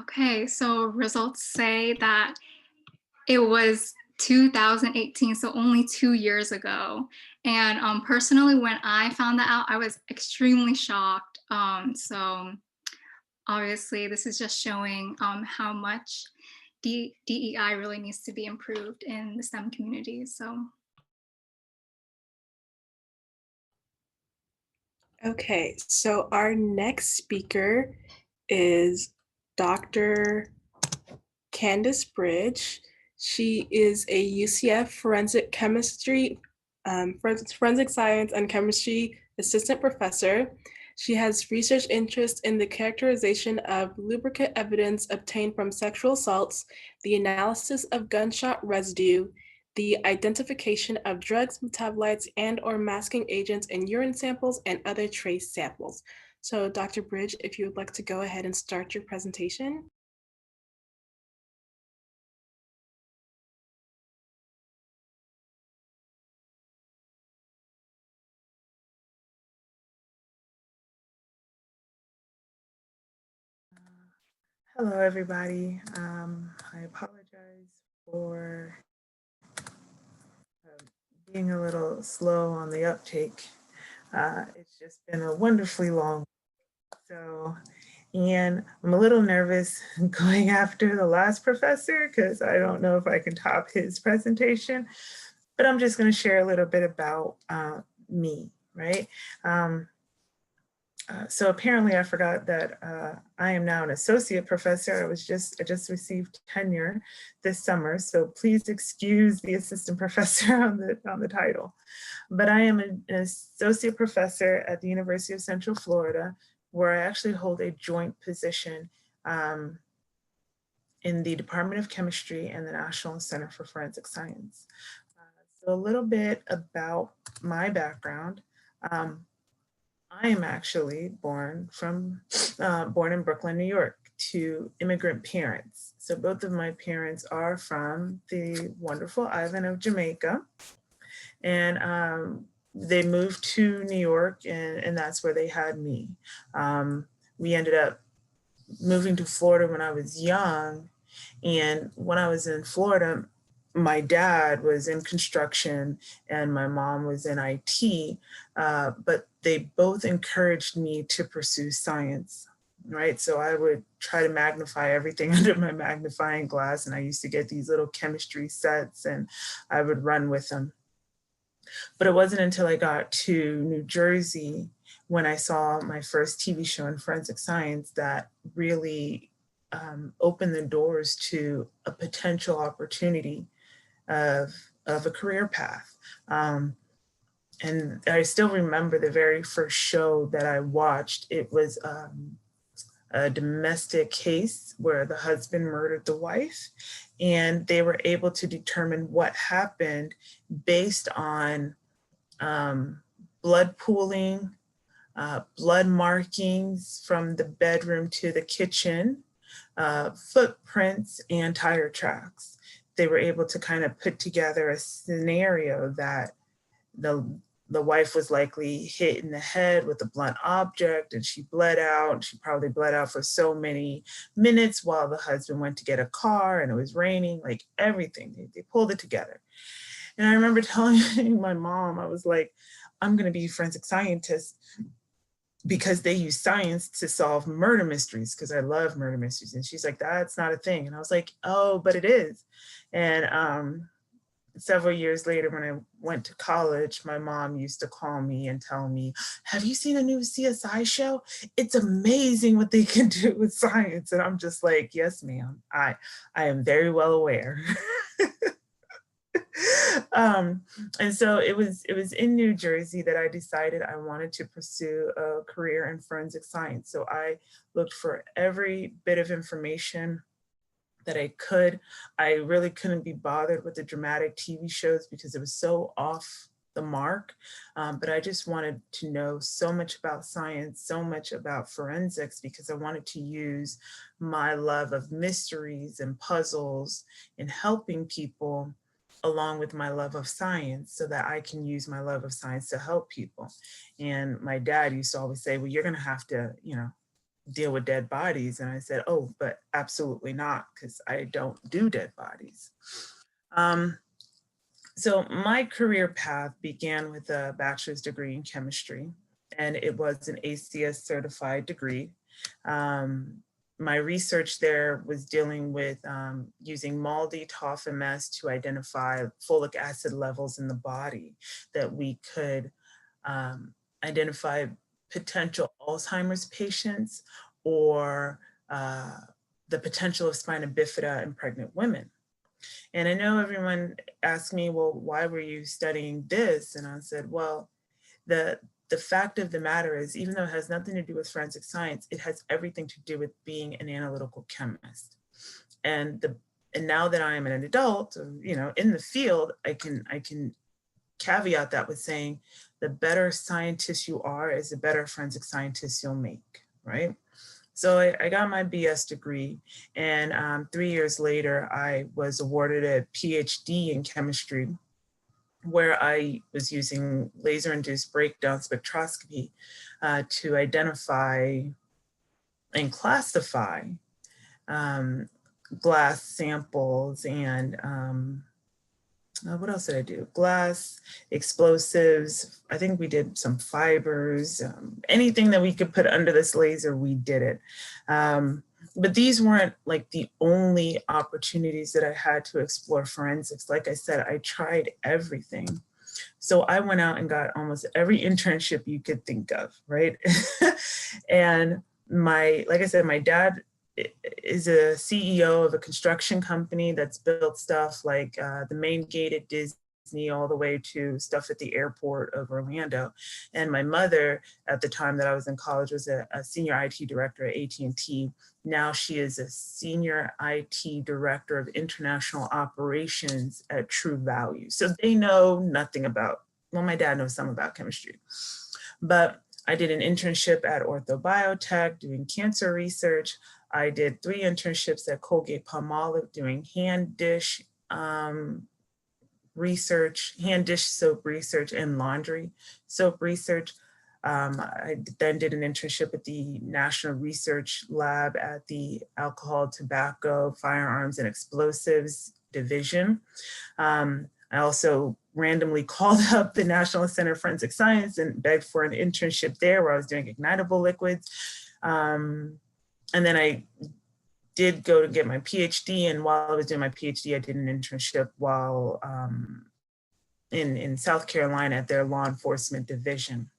Okay, so results say that it was 2018, so only 2 years ago. And personally, when I found that out, I was extremely shocked. So obviously, this is just showing how much DEI really needs to be improved in the STEM community. So. Okay, so our next speaker is Dr. Candace Bridge. She is a UCF forensic science and chemistry assistant professor. She has research interest in the characterization of lubricant evidence obtained from sexual assaults, the analysis of gunshot residue, the identification of drugs, metabolites, and/or masking agents in urine samples and other trace samples. So Dr. Bridge, if you would like to go ahead and start your presentation. Hello, everybody. I apologize for being a little slow on the uptake. It's just been a wonderfully long and I'm a little nervous going after the last professor because I don't know if I can top his presentation, but I'm just going to share a little bit about me, right? So apparently I forgot that I am now an associate professor. I just received tenure this summer, so please excuse the assistant professor on the title. But I am an associate professor at the University of Central Florida, where I actually hold a joint position in the Department of Chemistry and the National Center for Forensic Science. So a little bit about my background. I am actually born in Brooklyn, New York, to immigrant parents. So both of my parents are from the wonderful island of Jamaica, and they moved to New York, and that's where they had me. We ended up moving to Florida when I was young, and when I was in Florida, my dad was in construction and my mom was in IT, but they both encouraged me to pursue science, right? So I would try to magnify everything under my magnifying glass, and I used to get these little chemistry sets and I would run with them. But it wasn't until I got to New Jersey when I saw my first TV show in forensic science that really opened the doors to a potential opportunity of a career path. And I still remember the very first show that I watched. It was a domestic case where the husband murdered the wife, and they were able to determine what happened based on blood pooling, blood markings from the bedroom to the kitchen, footprints, and tire tracks. They were able to kind of put together a scenario that the wife was likely hit in the head with a blunt object and she bled out. She probably bled out for so many minutes while the husband went to get a car and it was raining, like everything. They pulled it together. And I remember telling my mom, I was like, I'm going to be a forensic scientist because they use science to solve murder mysteries, because I love murder mysteries. And she's like, that's not a thing. And I was like, oh, but it is. And several years later, when I went to college, my mom used to call me and tell me, have you seen a new CSI show? It's amazing what they can do with science. And I'm just like, yes, ma'am, I am very well aware. And so it was in New Jersey that I decided I wanted to pursue a career in forensic science. So I looked for every bit of information that I could. I really couldn't be bothered with the dramatic TV shows because it was so off the mark. But I just wanted to know so much about science, so much about forensics, because I wanted to use my love of mysteries and puzzles in helping people, along with my love of science, so that I can use my love of science to help people. And my dad used to always say, well, you're going to have to, deal with dead bodies. And I said, oh, but absolutely not, because I don't do dead bodies. So my career path began with a bachelor's degree in chemistry, and it was an ACS certified degree. My research there was dealing with using MALDI-TOF-MS to identify folic acid levels in the body, that we could identify potential Alzheimer's patients or the potential of spina bifida in pregnant women. And I know everyone asked me, well, why were you studying this? And I said, well, the fact of the matter is, even though it has nothing to do with forensic science, it has everything to do with being an analytical chemist. And now that I am an adult, in the field, I can caveat that with saying, the better scientist you are is the better forensic scientist you'll make, right? So I got my BS degree, and 3 years later, I was awarded a PhD in chemistry, where I was using laser-induced breakdown spectroscopy to identify and classify glass samples and what else did I do? Glass, explosives. I think we did some fibers, anything that we could put under this laser, we did it. But these weren't like the only opportunities that I had to explore forensics. Like I said, I tried everything. So I went out and got almost every internship you could think of, right? And like I said, my dad is a CEO of a construction company that's built stuff like the main gate at Disney all the way to stuff at the airport of Orlando. And my mother, at the time that I was in college, was a senior IT director at AT&T. Now she is a senior IT director of international operations at True Value. So they know nothing about, well, my dad knows some about chemistry. But I did an internship at Orthobiotech doing cancer research. I did 3 internships at Colgate-Palmolive doing hand dish research, hand dish soap research, and laundry soap research. I then did an internship at the National Research Lab at the Alcohol, Tobacco, Firearms, and Explosives Division. I also randomly called up the National Center for Forensic Science and begged for an internship there where I was doing ignitable liquids. And then I did go to get my PhD. And while I was doing my PhD, I did an internship while in South Carolina at their law enforcement division.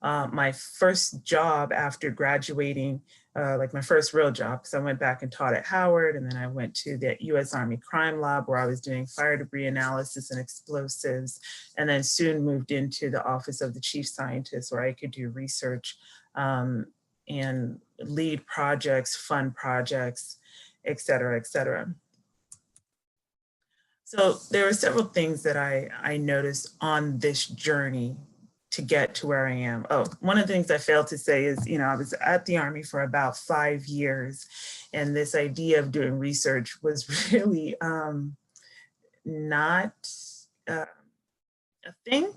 My first job after graduating, like my first real job, because I went back and taught at Howard, and then I went to the US Army Crime Lab where I was doing fire debris analysis and explosives, and then soon moved into the Office of the Chief Scientist where I could do research and lead projects, fund projects, et cetera, et cetera. So there were several things that I noticed on this journey to get to where I am. Oh, one of the things I failed to say is, I was at the Army for about 5 years, and this idea of doing research was really not a thing.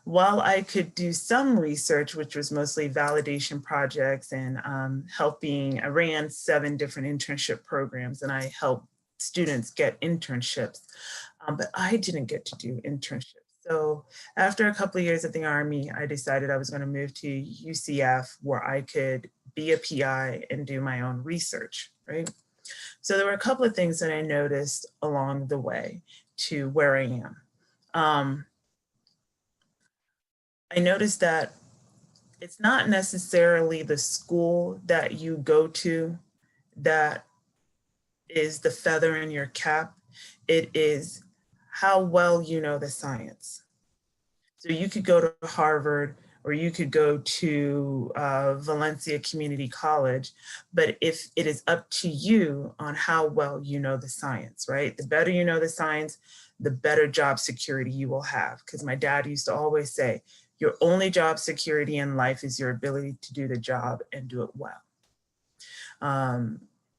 While I could do some research, which was mostly validation projects and I ran 7 different internship programs, and I helped students get internships, but I didn't get to do internships. So after a couple of years at the Army, I decided I was going to move to UCF where I could be a PI and do my own research, right? So there were a couple of things that I noticed along the way to where I am. I noticed that it's not necessarily the school that you go to that is the feather in your cap. It is how well you know the science. So you could go to Harvard or you could go to Valencia Community College, but if it is up to you on how well you know the science, right? The better you know the science, the better job security you will have. Because my dad used to always say, your only job security in life is your ability to do the job and do it well.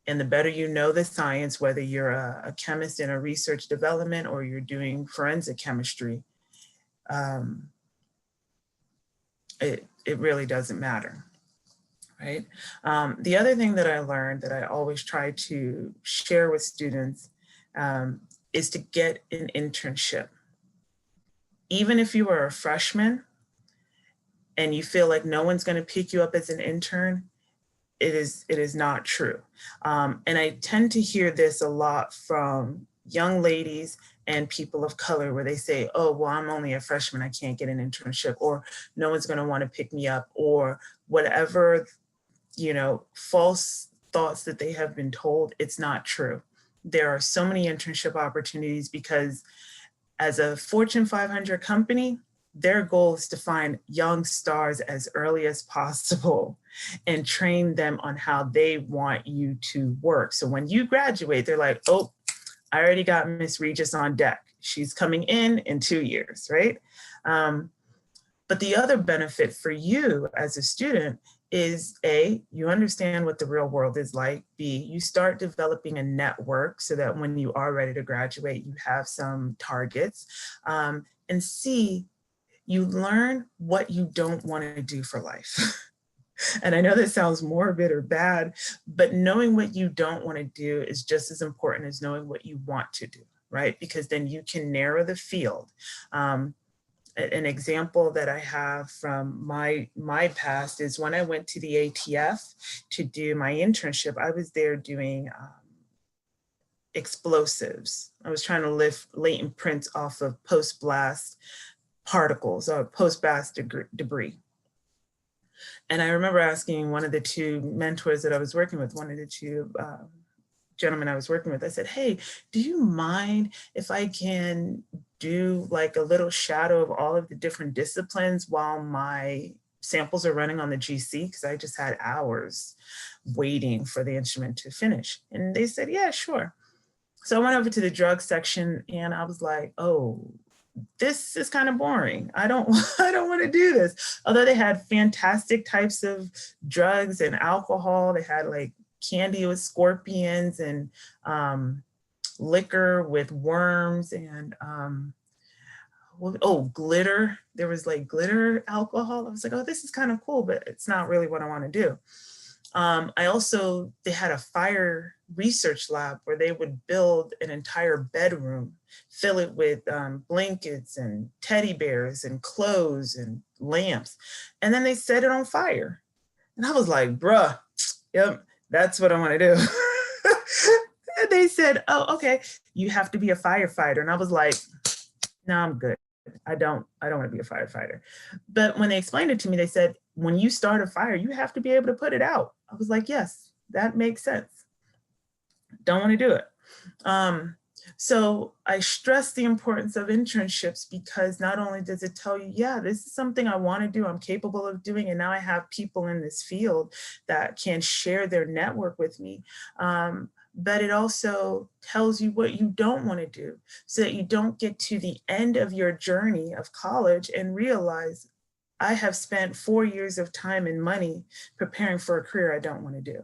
And the better you know the science, whether you're a chemist in a research development or you're doing forensic chemistry, it really doesn't matter, right? The other thing that I learned that I always try to share with students is to get an internship. Even if you are a freshman and you feel like no one's gonna pick you up as an intern, it is not true. And I tend to hear this a lot from young ladies and people of color where they say, oh, well, I'm only a freshman, I can't get an internship, or no one's gonna wanna pick me up, or whatever, false thoughts that they have been told. It's not true. There are so many internship opportunities because as a Fortune 500 company, their goal is to find young stars as early as possible and train them on how they want you to work. So when you graduate, they're like, oh, I already got Miss Regis on deck. She's coming in 2 years, right? But the other benefit for you as a student is A, you understand what the real world is like. B, you start developing a network so that when you are ready to graduate, you have some targets. And C, you learn what you don't want to do for life. And I know that sounds morbid or bad, but knowing what you don't want to do is just as important as knowing what you want to do, right? Because then you can narrow the field. An example that I have from my past is when I went to the ATF to do my internship, I was there doing explosives. I was trying to lift latent prints off of post-blast particles or post-blast debris. And I remember asking one of the 2 mentors that I was working with, one of the 2 gentlemen I was working with, I said, hey, do you mind if I can do like a little shadow of all of the different disciplines while my samples are running on the GC? Because I just had hours waiting for the instrument to finish. And they said, yeah, sure. So I went over to the drug section and I was like, oh, this is kind of boring. I don't want to do this. Although they had fantastic types of drugs and alcohol. They had like candy with scorpions and liquor with worms and oh, glitter. There was like glitter alcohol. I was like, oh, this is kind of cool, but it's not really what I want to do. They had a fire research lab where they would build an entire bedroom, fill it with blankets and teddy bears and clothes and lamps. And then they set it on fire. And I was like, bruh, yep, that's what I want to do. And they said, oh, okay, you have to be a firefighter. And I was like, no, I'm good. I don't want to be a firefighter. But when they explained it to me, they said, when you start a fire, you have to be able to put it out. I was like, yes, that makes sense. Don't want to do it. So I stress the importance of internships because not only does it tell you, yeah, this is something I want to do, I'm capable of doing, and now I have people in this field that can share their network with me. But it also tells you what you don't want to do so that you don't get to the end of your journey of college and realize I have spent 4 years of time and money preparing for a career I don't want to do,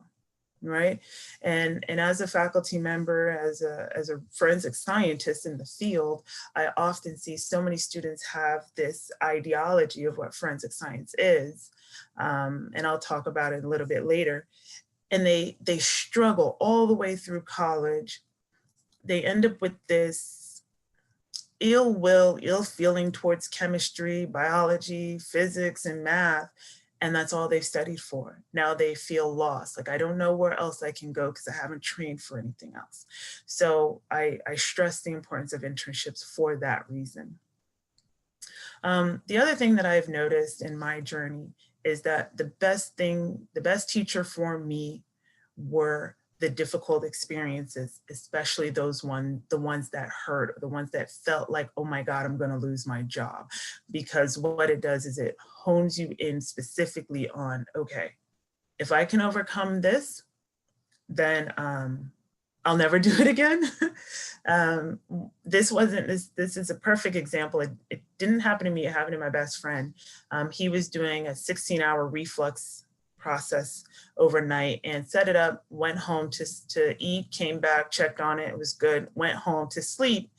right? And as a faculty member, as a forensic scientist in the field, I often see so many students have this ideology of what forensic science is, and I'll talk about it a little bit later. And they struggle all the way through college. They end up with this ill will, ill feeling towards chemistry, biology, physics, and math. And that's all they've studied for. Now they feel lost. Like, I don't know where else I can go because I haven't trained for anything else. So I stress the importance of internships for that reason. The other thing that I've noticed in my journey is that the best teacher for me were the difficult experiences, especially the ones that hurt, the ones that felt like, oh my God, I'm gonna lose my job. Because what it does is it hones you in specifically on, okay, if I can overcome this, then I'll never do it again. This is a perfect example. It didn't happen to me, it happened to my best friend. He was doing a 16-hour reflux process overnight and set it up, went home to eat, came back, checked on it, it was good, went home to sleep,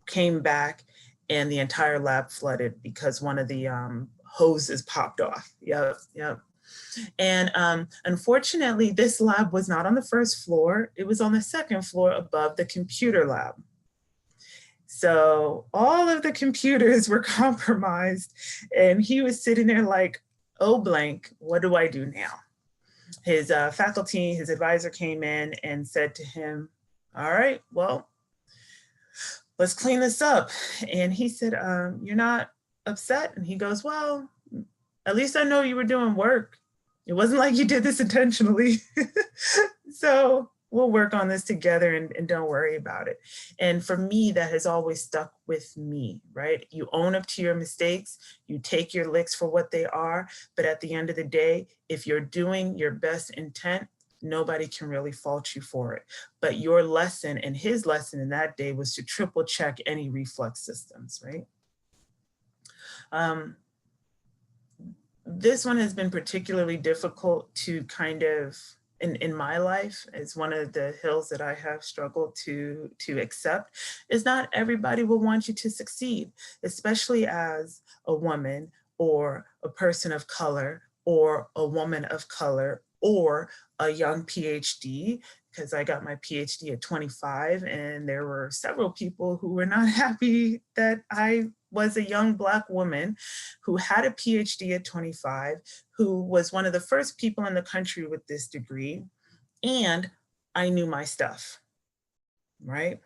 came back, and the entire lab flooded because one of the hoses popped off. Yep. And unfortunately, this lab was not on the first floor. It was on the second floor above the computer lab. So all of the computers were compromised and he was sitting there like, oh blank, what do I do now? His faculty, his advisor came in and said to him, all right, well, let's clean this up. And he said, you're not upset? And he goes, well, at least I know you were doing work. It wasn't like you did this intentionally. So we'll work on this together and don't worry about it. And for me, that has always stuck with me, right? You own up to your mistakes, you take your licks for what they are, but at the end of the day, if you're doing your best intent, nobody can really fault you for it. But your lesson and his lesson in that day was to triple check any reflex systems, right? This one has been particularly difficult to kind of, in my life, is one of the hills that I have struggled to accept, is not everybody will want you to succeed, especially as a woman or a person of color or a woman of color or a young PhD, because I got my PhD at 25 and there were several people who were not happy that I was a young Black woman who had a PhD at 25, who was one of the first people in the country with this degree, and I knew my stuff, right?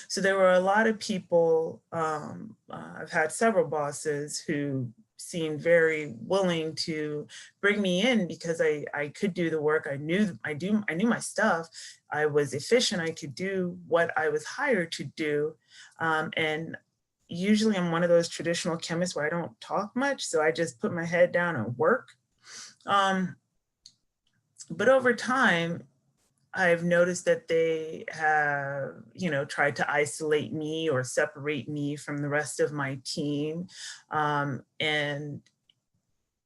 So there were a lot of people, I've had several bosses who seemed very willing to bring me in because I could do the work. I knew my stuff. I was efficient. I could do what I was hired to do. And usually I'm one of those traditional chemists where I don't talk much. So I just put my head down and work. But over time, I've noticed that they have, tried to isolate me or separate me from the rest of my team. And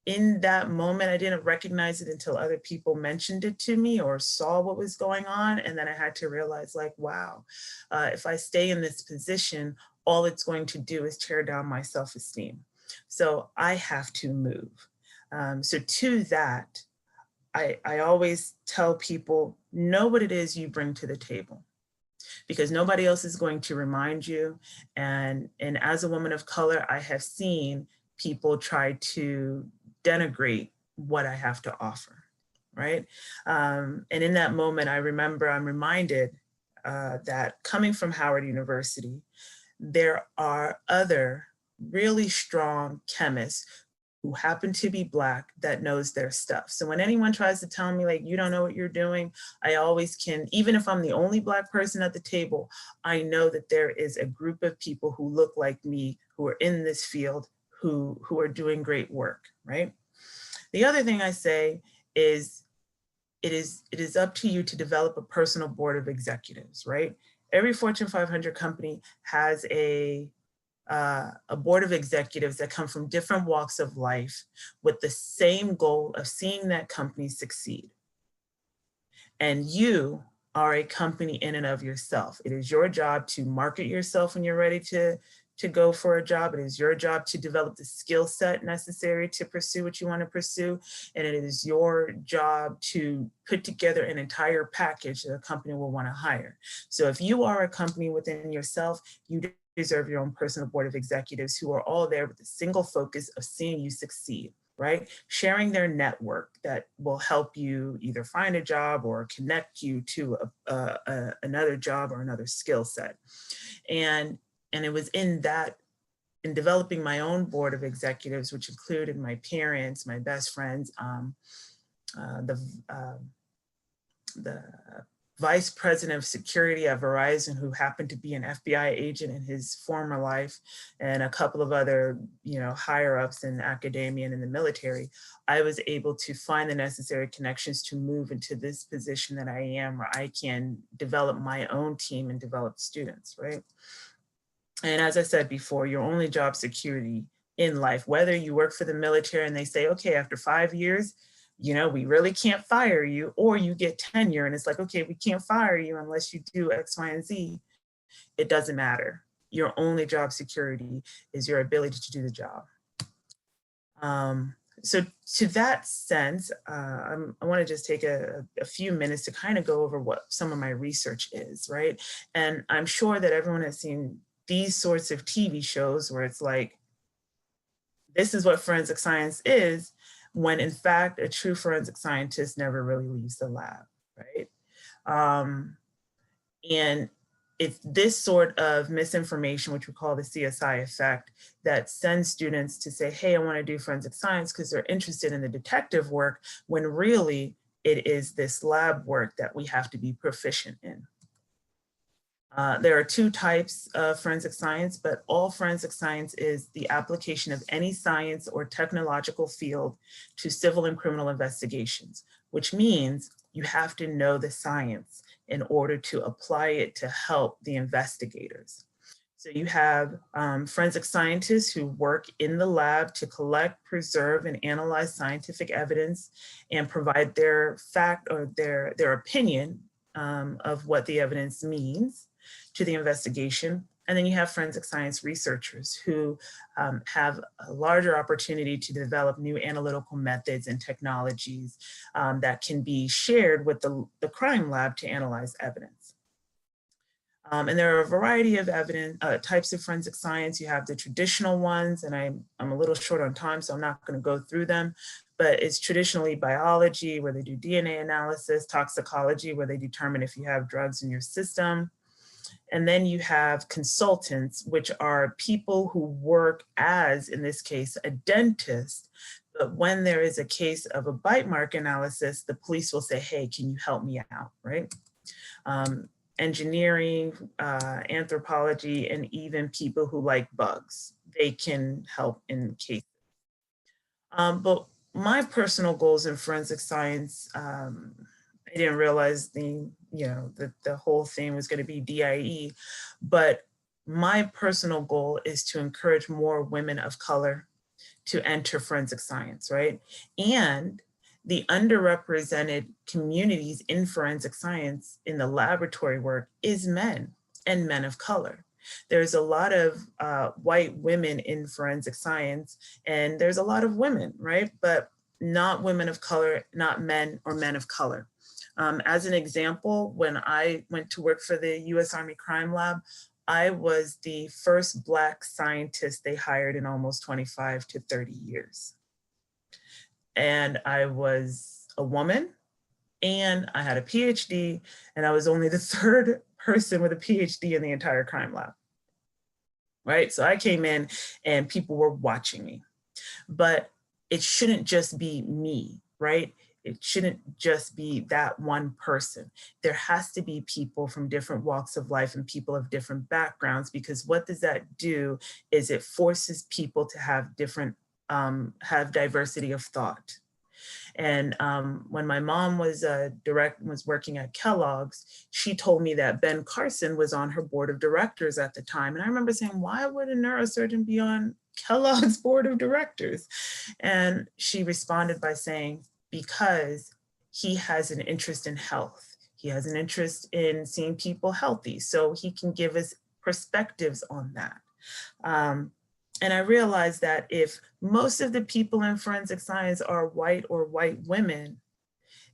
in that moment, I didn't recognize it until other people mentioned it to me or saw what was going on. And then I had to realize, like, wow, if I stay in this position, all it's going to do is tear down my self-esteem. So I have to move. So to that, I always tell people, know what it is you bring to the table, because nobody else is going to remind you. And as a woman of color, I have seen people try to denigrate what I have to offer, right? And in that moment, I'm reminded that coming from Howard University, there are other really strong chemists who happen to be Black that knows their stuff. So when anyone tries to tell me like, you don't know what you're doing, I always can, even if I'm the only Black person at the table, I know that there is a group of people who look like me, who are in this field, who are doing great work, right? The other thing I say is, it is up to you to develop a personal board of executives, right? Every Fortune 500 company has a board of executives that come from different walks of life with the same goal of seeing that company succeed. And you are a company in and of yourself. It is your job to market yourself when you're ready to go for a job. It is your job to develop the skill set necessary to pursue what you want to pursue. And it is your job to put together an entire package that a company will want to hire. So if you are a company within yourself, you deserve your own personal board of executives who are all there with the single focus of seeing you succeed, right? Sharing their network that will help you either find a job or connect you to another job or another skill set. And it was in developing my own board of executives, which included my parents, my best friends, the vice president of security at Verizon, who happened to be an FBI agent in his former life, and a couple of other, higher ups in academia and in the military, I was able to find the necessary connections to move into this position that I am, where I can develop my own team and develop students, right? And as I said before, your only job security in life, whether you work for the military and they say, okay, after 5 years, we really can't fire you, or you get tenure and it's like, okay, we can't fire you unless you do X, Y, and Z. It doesn't matter. Your only job security is your ability to do the job. So to that sense, I want to just take a few minutes to kind of go over what some of my research is, right? And I'm sure that everyone has seen these sorts of TV shows where it's like, this is what forensic science is, when in fact, a true forensic scientist never really leaves the lab, right? And it's this sort of misinformation, which we call the CSI effect, that sends students to say, hey, I want to do forensic science because they're interested in the detective work, when really it is this lab work that we have to be proficient in. There are two types of forensic science, but all forensic science is the application of any science or technological field to civil and criminal investigations, which means you have to know the science in order to apply it to help the investigators. So you have forensic scientists who work in the lab to collect, preserve, and analyze scientific evidence and provide their fact or their opinion of what the evidence means to the investigation. And then you have forensic science researchers who have a larger opportunity to develop new analytical methods and technologies that can be shared with the crime lab to analyze evidence. And there are a variety of types of forensic science. You have the traditional ones, and I'm a little short on time, so I'm not going to go through them, but it's traditionally biology, where they do DNA analysis, toxicology, where they determine if you have drugs in your system. And then you have consultants, which are people who work as, in this case, a dentist. But when there is a case of a bite mark analysis, the police will say, hey, can you help me out, right? Engineering, anthropology, and even people who like bugs, they can help in cases. But my personal goals in forensic science, I didn't realize the whole thing was going to be DIE, but my personal goal is to encourage more women of color to enter forensic science, right? And the underrepresented communities in forensic science in the laboratory work is men and men of color. There's a lot of white women in forensic science, and there's a lot of women, right? But not women of color, not men or men of color. As an example, when I went to work for the US Army Crime Lab, I was the first Black scientist they hired in almost 25 to 30 years. And I was a woman, and I had a PhD, and I was only the third person with a PhD in the entire crime lab, right? So I came in and people were watching me, but it shouldn't just be me, right? It shouldn't just be that one person. There has to be people from different walks of life and people of different backgrounds, because what does that do is it forces people to have different, have diversity of thought. And when my mom was working at Kellogg's, she told me that Ben Carson was on her board of directors at the time. And I remember saying, why would a neurosurgeon be on Kellogg's board of directors? And she responded by saying, because he has an interest in health. He has an interest in seeing people healthy, so he can give us perspectives on that. And I realized that if most of the people in forensic science are white or white women,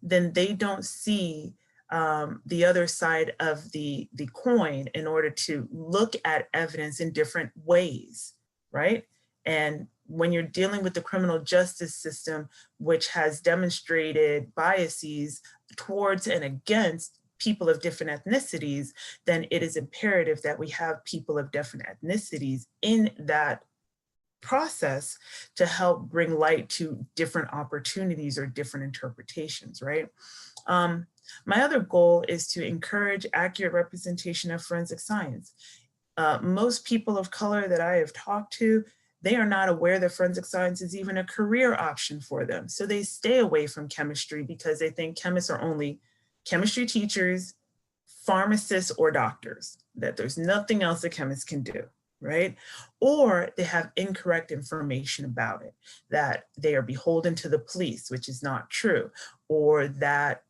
then they don't see the other side of the coin in order to look at evidence in different ways, right? And when you're dealing with the criminal justice system, which has demonstrated biases towards and against people of different ethnicities, then it is imperative that we have people of different ethnicities in that process to help bring light to different opportunities or different interpretations, right? My other goal is to encourage accurate representation of forensic science. Most people of color that I have talked to, they are not aware that forensic science is even a career option for them. So they stay away from chemistry because they think chemists are only chemistry teachers, pharmacists, or doctors, that there's nothing else a chemist can do, right? Or they have incorrect information about it, that they are beholden to the police, which is not true, or that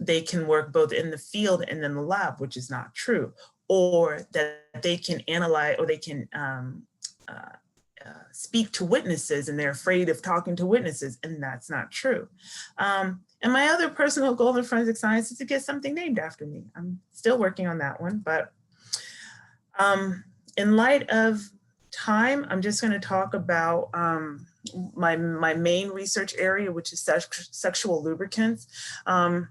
they can work both in the field and in the lab, which is not true, or that they can analyze, or they can speak to witnesses and they're afraid of talking to witnesses, and that's not true. And my other personal goal in forensic science is to get something named after me. I'm still working on that one, but in light of time, I'm just going to talk about my main research area, which is sexual lubricants. And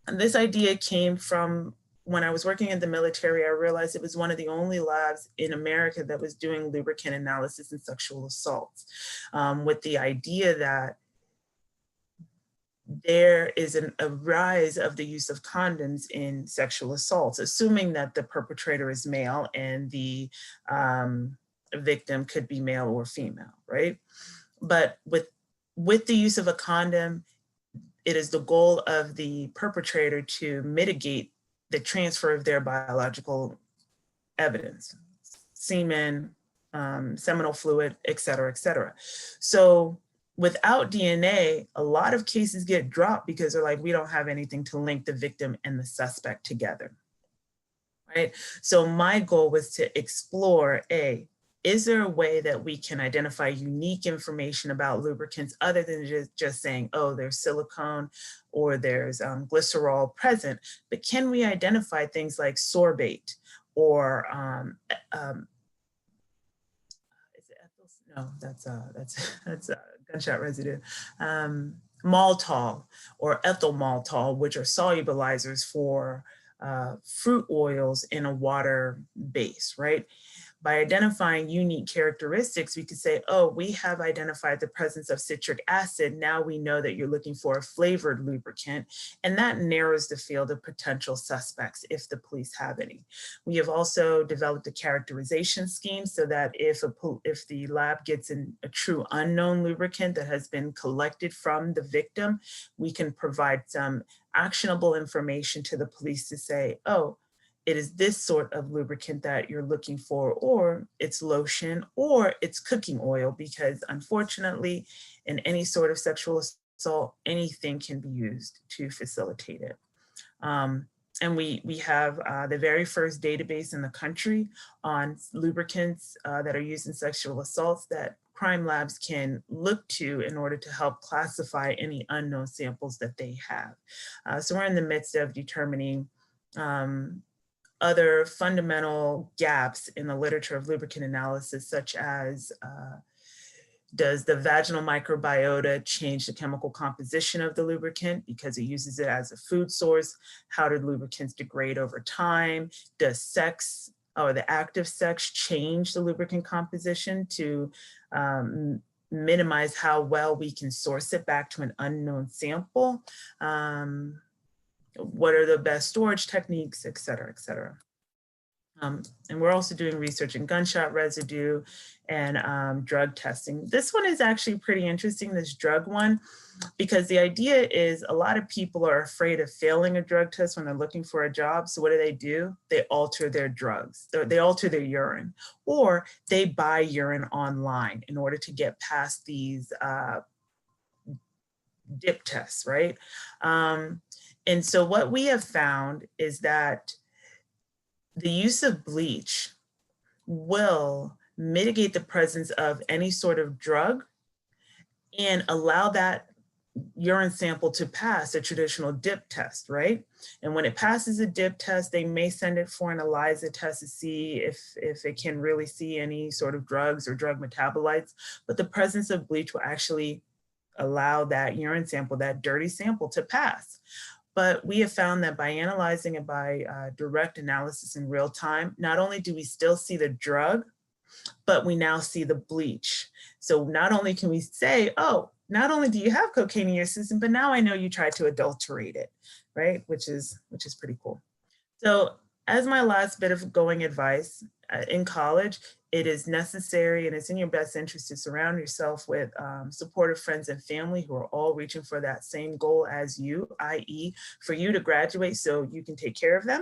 this idea came from when I was working in the military. I realized it was one of the only labs in America that was doing lubricant analysis in sexual assaults, with the idea that there is a rise of the use of condoms in sexual assaults, assuming that the perpetrator is male and the victim could be male or female, right? But with the use of a condom, it is the goal of the perpetrator to mitigate the transfer of their biological evidence, semen, seminal fluid, et cetera, et cetera. So without DNA, a lot of cases get dropped because they're like, we don't have anything to link the victim and the suspect together, right? So my goal was to explore, is there a way that we can identify unique information about lubricants other than just saying, oh, there's silicone or there's glycerol present, but can we identify things like sorbate or is it ethyl? No, that's gunshot residue. Maltol or ethyl maltol, which are solubilizers for fruit oils in a water base, right? By identifying unique characteristics, we could say, oh, we have identified the presence of citric acid. Now we know that you're looking for a flavored lubricant, and that narrows the field of potential suspects if the police have any. We have also developed a characterization scheme so that if the lab gets a true unknown lubricant that has been collected from the victim, we can provide some actionable information to the police to say, oh, it is this sort of lubricant that you're looking for, or it's lotion, or it's cooking oil, because unfortunately, in any sort of sexual assault, anything can be used to facilitate it. And we have the very first database in the country on lubricants that are used in sexual assaults that crime labs can look to in order to help classify any unknown samples that they have. So we're in the midst of determining other fundamental gaps in the literature of lubricant analysis, such as does the vaginal microbiota change the chemical composition of the lubricant because it uses it as a food source? How do lubricants degrade over time? Does sex or the active sex change the lubricant composition to minimize how well we can source it back to an unknown sample? What are the best storage techniques, et cetera, et cetera. And we're also doing research in gunshot residue and drug testing. This one is actually pretty interesting, this drug one, because the idea is a lot of people are afraid of failing a drug test when they're looking for a job. So what do? They alter their drugs, they alter their urine, or they buy urine online in order to get past these dip tests, right? And so what we have found is that the use of bleach will mitigate the presence of any sort of drug and allow that urine sample to pass a traditional dip test, right? And when it passes a dip test, they may send it for an ELISA test to see if it can really see any sort of drugs or drug metabolites. But the presence of bleach will actually allow that urine sample, that dirty sample, to pass. But we have found that by analyzing it by direct analysis in real time, not only do we still see the drug, but we now see the bleach. So not only can we say, oh, not only do you have cocaine in your system, but now I know you tried to adulterate it, right? Which is pretty cool. So as my last bit of going advice, in college, it is necessary and it's in your best interest to surround yourself with supportive friends and family who are all reaching for that same goal as you, i.e. for you to graduate so you can take care of them.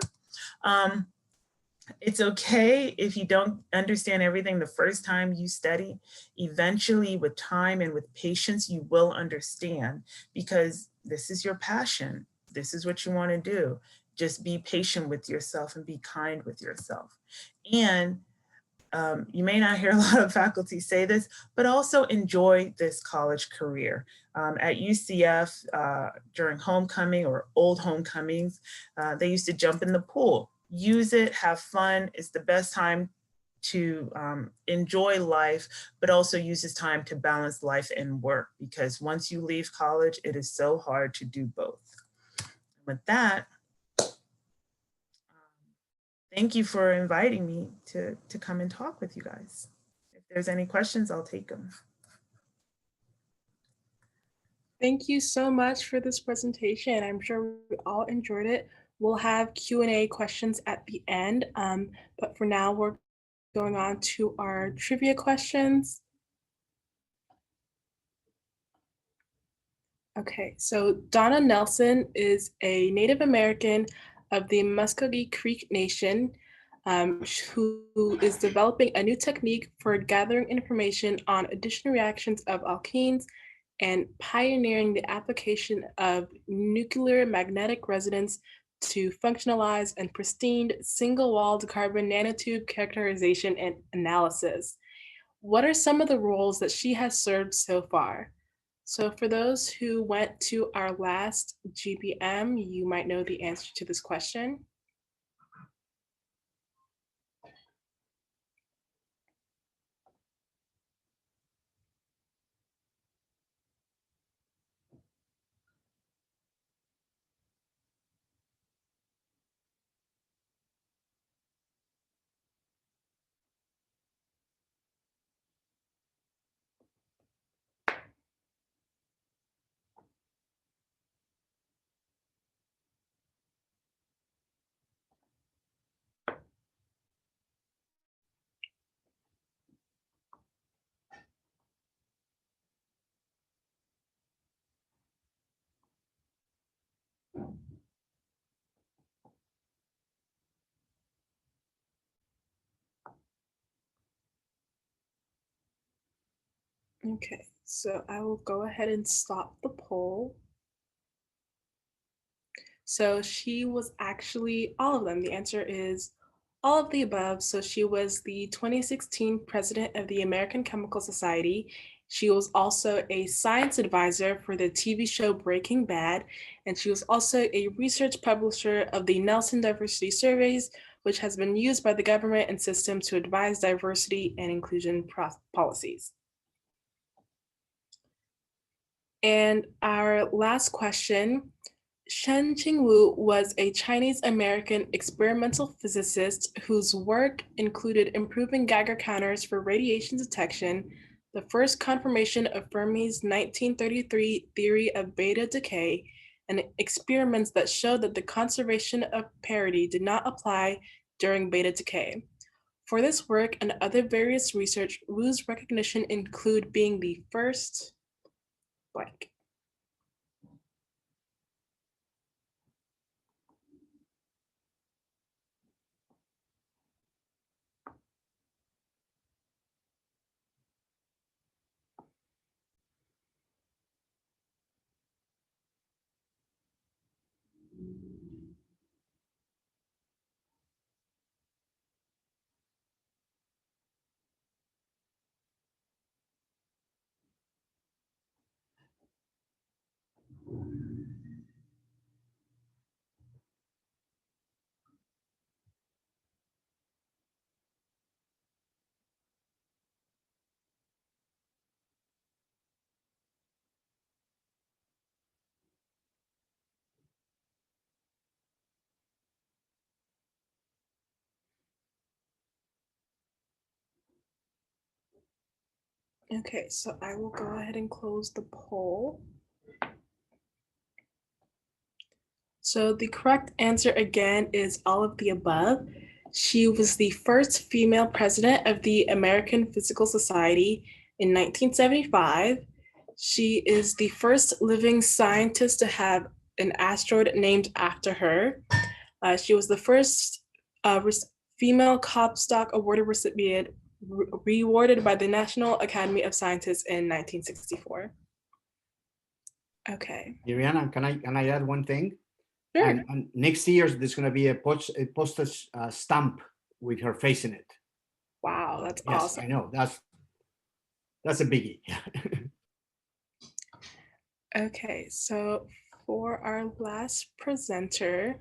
It's okay if you don't understand everything the first time you study. Eventually, with time and with patience, you will understand, because this is your passion. This is what you want to do. Just be patient with yourself and be kind with yourself. And you may not hear a lot of faculty say this, but also enjoy this college career. At UCF, during homecoming or old homecomings, they used to jump in the pool. Use it, have fun. It's the best time to enjoy life, but also use this time to balance life and work, because once you leave college, it is so hard to do both. With that, thank you for inviting me to come and talk with you guys. If there's any questions, I'll take them. Thank you so much for this presentation. I'm sure we all enjoyed it. We'll have Q&A questions at the end, but for now, we're going on to our trivia questions. Okay, so Donna Nelson is a Native American of the Muskogee Creek Nation, who is developing a new technique for gathering information on addition reactions of alkenes and pioneering the application of nuclear magnetic resonance to functionalize and pristine single-walled carbon nanotube characterization and analysis. What are some of the roles that she has served so far? So for those who went to our last GBM, you might know the answer to this question. Okay, so I will go ahead and stop the poll. So she was actually all of them. The answer is all of the above. So she was the 2016 president of the American Chemical Society. She was also a science advisor for the TV show Breaking Bad, and she was also a research publisher of the Nelson Diversity Surveys, which has been used by the government and system to advise diversity and inclusion policies. And our last question, Shen Qingwu was a Chinese-American experimental physicist whose work included improving Geiger counters for radiation detection, the first confirmation of Fermi's 1933 theory of beta decay, and experiments that showed that the conservation of parity did not apply during beta decay. For this work and other various research, Wu's recognition include being the first blank. Okay, so I will go ahead and close the poll. So the correct answer again is all of the above. She was the first female president of the American Physical Society in 1975. She is the first living scientist to have an asteroid named after her. She was the first female Comstock Award recipient rewarded by the National Academy of Sciences in 1964. Okay. Iriana, can I add one thing? Sure. And next year there's going to be a postage stamp with her face in it. Wow, that's Yes, awesome. I know. That's a biggie. Okay, so for our last presenter,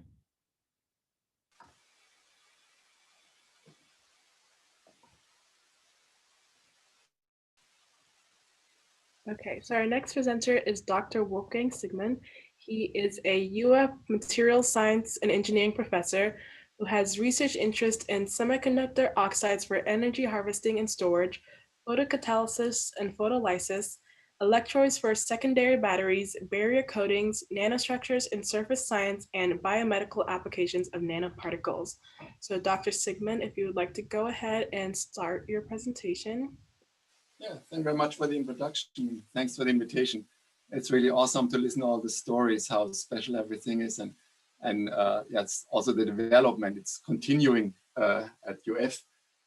okay, so our next presenter is Dr. Wolfgang Sigmund. He is a UF materials science and engineering professor who has research interest in semiconductor oxides for energy harvesting and storage, photocatalysis and photolysis, electrodes for secondary batteries, barrier coatings, nanostructures in surface science, and biomedical applications of nanoparticles. So Dr. Sigmund, if you would like to go ahead and start your presentation. Yeah, thank you very much for the introduction. Thanks for the invitation. It's really awesome to listen to all the stories, how special everything is, and yeah, it's also the development. It's continuing at UF.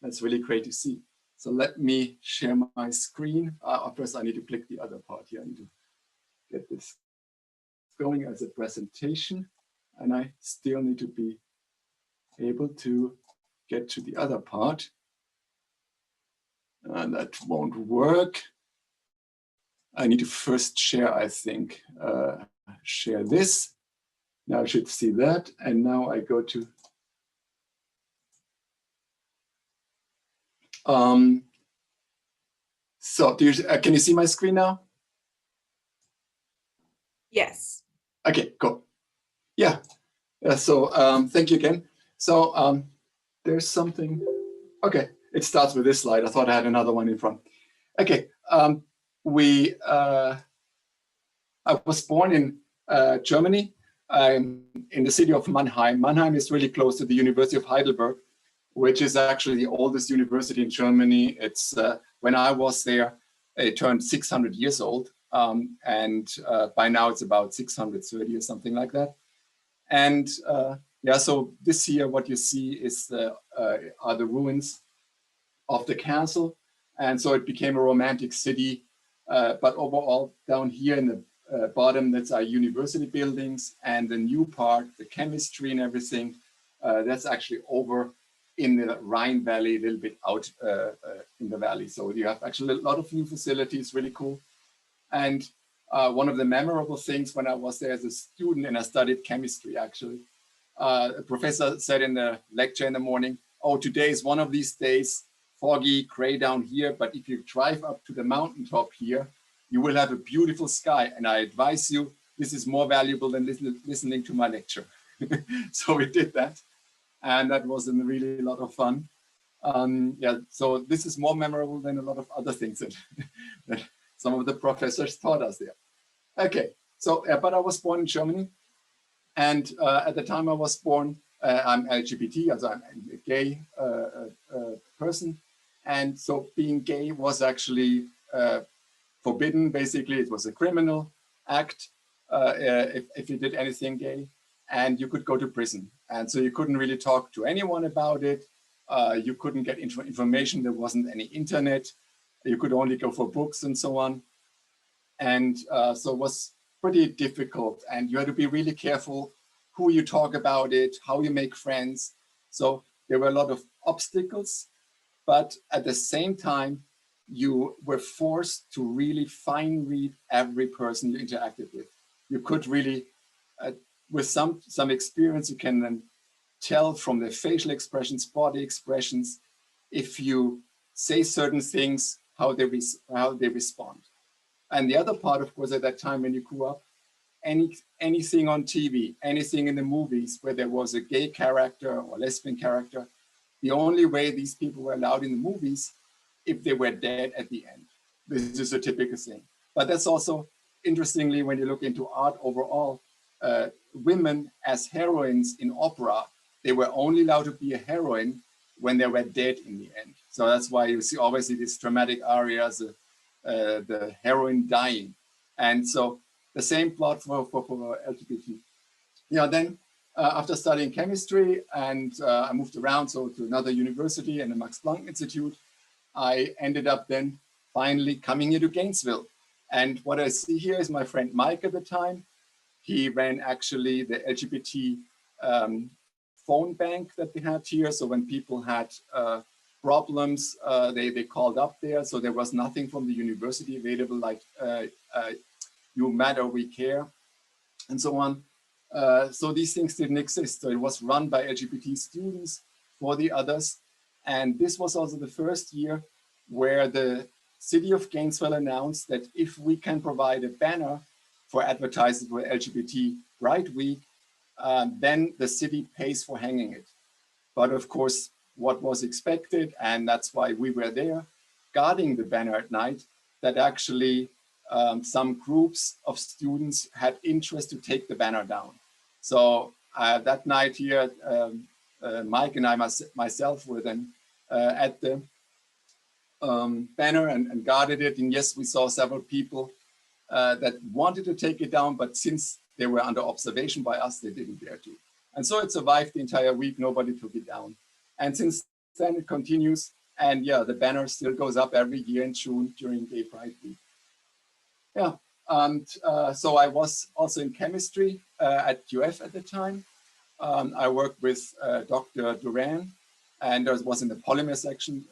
That's really great to see. So let me share my screen. First, I need to click the other part here. I need to get this going as a presentation, and I still need to be able to get to the other part. And that won't work. I need to first share, I think, share this. Now I should see that. And now I go to, so can you see my screen now? Yes. Okay, cool. Yeah, so thank you again. So there's something, okay, it starts with this slide. I thought I had another one in front. Okay, I was born in Germany, in the city of Mannheim. Mannheim is really close to the University of Heidelberg, which is actually the oldest university in Germany. It's when I was there, it turned 600 years old, and by now it's about 630 or something like that. And yeah, so this here, what you see is are the ruins of the castle, and so it became a romantic city. But overall, down here in the bottom, that's our university buildings, and the new part, the chemistry and everything, that's actually over in the Rhine Valley, a little bit out in the valley. So you have actually a lot of new facilities, really cool. And one of the memorable things when I was there as a student, and I studied chemistry actually, a professor said in the lecture in the morning, oh, today is one of these days, foggy, gray down here, but if you drive up to the mountaintop here, you will have a beautiful sky. And I advise you, this is more valuable than listening to my lecture. So we did that. And that was really a lot of fun. Yeah, so this is more memorable than a lot of other things that some of the professors taught us there. Okay, so, but I was born in Germany. And at the time I was born, I'm LGBT, also I'm a gay person. And so being gay was actually forbidden, basically. It was a criminal act if you did anything gay, and you could go to prison. And so you couldn't really talk to anyone about it. You couldn't get information. There wasn't any internet. You could only go for books and so on. And so it was pretty difficult. And you had to be really careful who you talk about it, how you make friends. So there were a lot of obstacles, but at the same time, you were forced to really fine read every person you interacted with. You could really, with some experience, you can then tell from their facial expressions, body expressions, if you say certain things, how they respond. And the other part, of course, at that time when you grew up, anything on TV, anything in the movies where there was a gay character or lesbian character, the only way these people were allowed in the movies if they were dead at the end. This is a typical thing. But that's also, interestingly, when you look into art overall, women as heroines in opera, they were only allowed to be a heroine when they were dead in the end. So that's why you see obviously these dramatic arias, the heroine dying. And so the same plot for LGBT. Yeah, then after studying chemistry and I moved around so to another university and the Max Planck Institute, I ended up then finally coming here to Gainesville. And what I see here is my friend Mike at the time. He ran actually the LGBT phone bank that we had here. So when people had problems, they called up there. So there was nothing from the university available like You Matter, We Care, and so on. So these things didn't exist. So it was run by LGBT students for the others. And this was also the first year where the city of Gainesville announced that if we can provide a banner for advertising for LGBT Pride Week, then the city pays for hanging it. But of course, what was expected, and that's why we were there, guarding the banner at night, that actually some groups of students had interest to take the banner down. So that night here, Mike and I myself were then at the banner and guarded it. And yes, we saw several people that wanted to take it down, but since they were under observation by us, they didn't dare to. And so it survived the entire week. Nobody took it down. And since then it continues. And yeah, the banner still goes up every year in June during Gay Pride Week. Yeah, and so I was also in chemistry at UF at the time. I worked with Dr. Duran, and I was in the polymer section.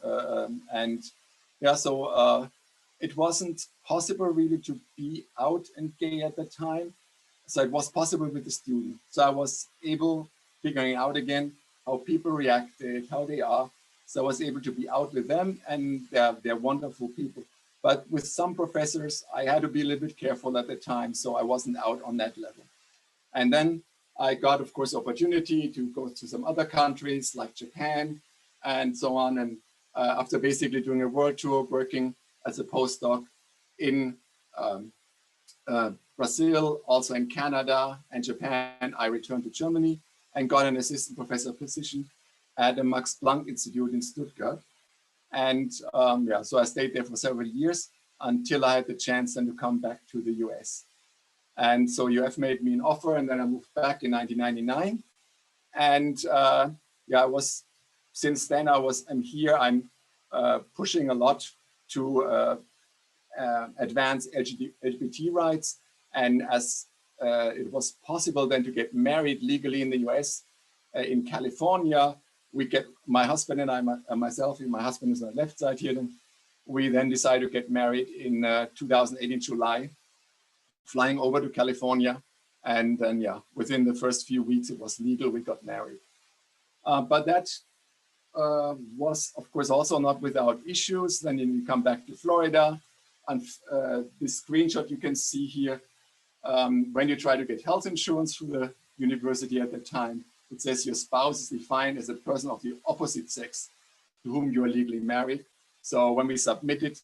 And yeah, so it wasn't possible really to be out and gay at the time. So it was possible with the student. So I was able, figuring out again how people reacted, how they are. So I was able to be out with them, and they're wonderful people. But with some professors, I had to be a little bit careful at the time, so I wasn't out on that level. And then I got, of course, opportunity to go to some other countries like Japan and so on. And after basically doing a world tour, working as a postdoc in Brazil, also in Canada and Japan, I returned to Germany and got an assistant professor position at the Max Planck Institute in Stuttgart. And yeah, so I stayed there for several years until I had the chance then to come back to the US. And so UF made me an offer, and then I moved back in 1999. And yeah, I was, since then I'm here, I'm pushing a lot to advance LGBT rights And as it was possible then to get married legally in the US, in California, my husband and I, myself, and my husband is on the left side here, then we then decided to get married in 2008 in July, flying over to California. And then, yeah, within the first few weeks, it was legal, we got married. But that was, of course, also not without issues. Then you come back to Florida. And this screenshot you can see here, when you try to get health insurance through the university at the time, it says your spouse is defined as a person of the opposite sex to whom you are legally married. So when we submitted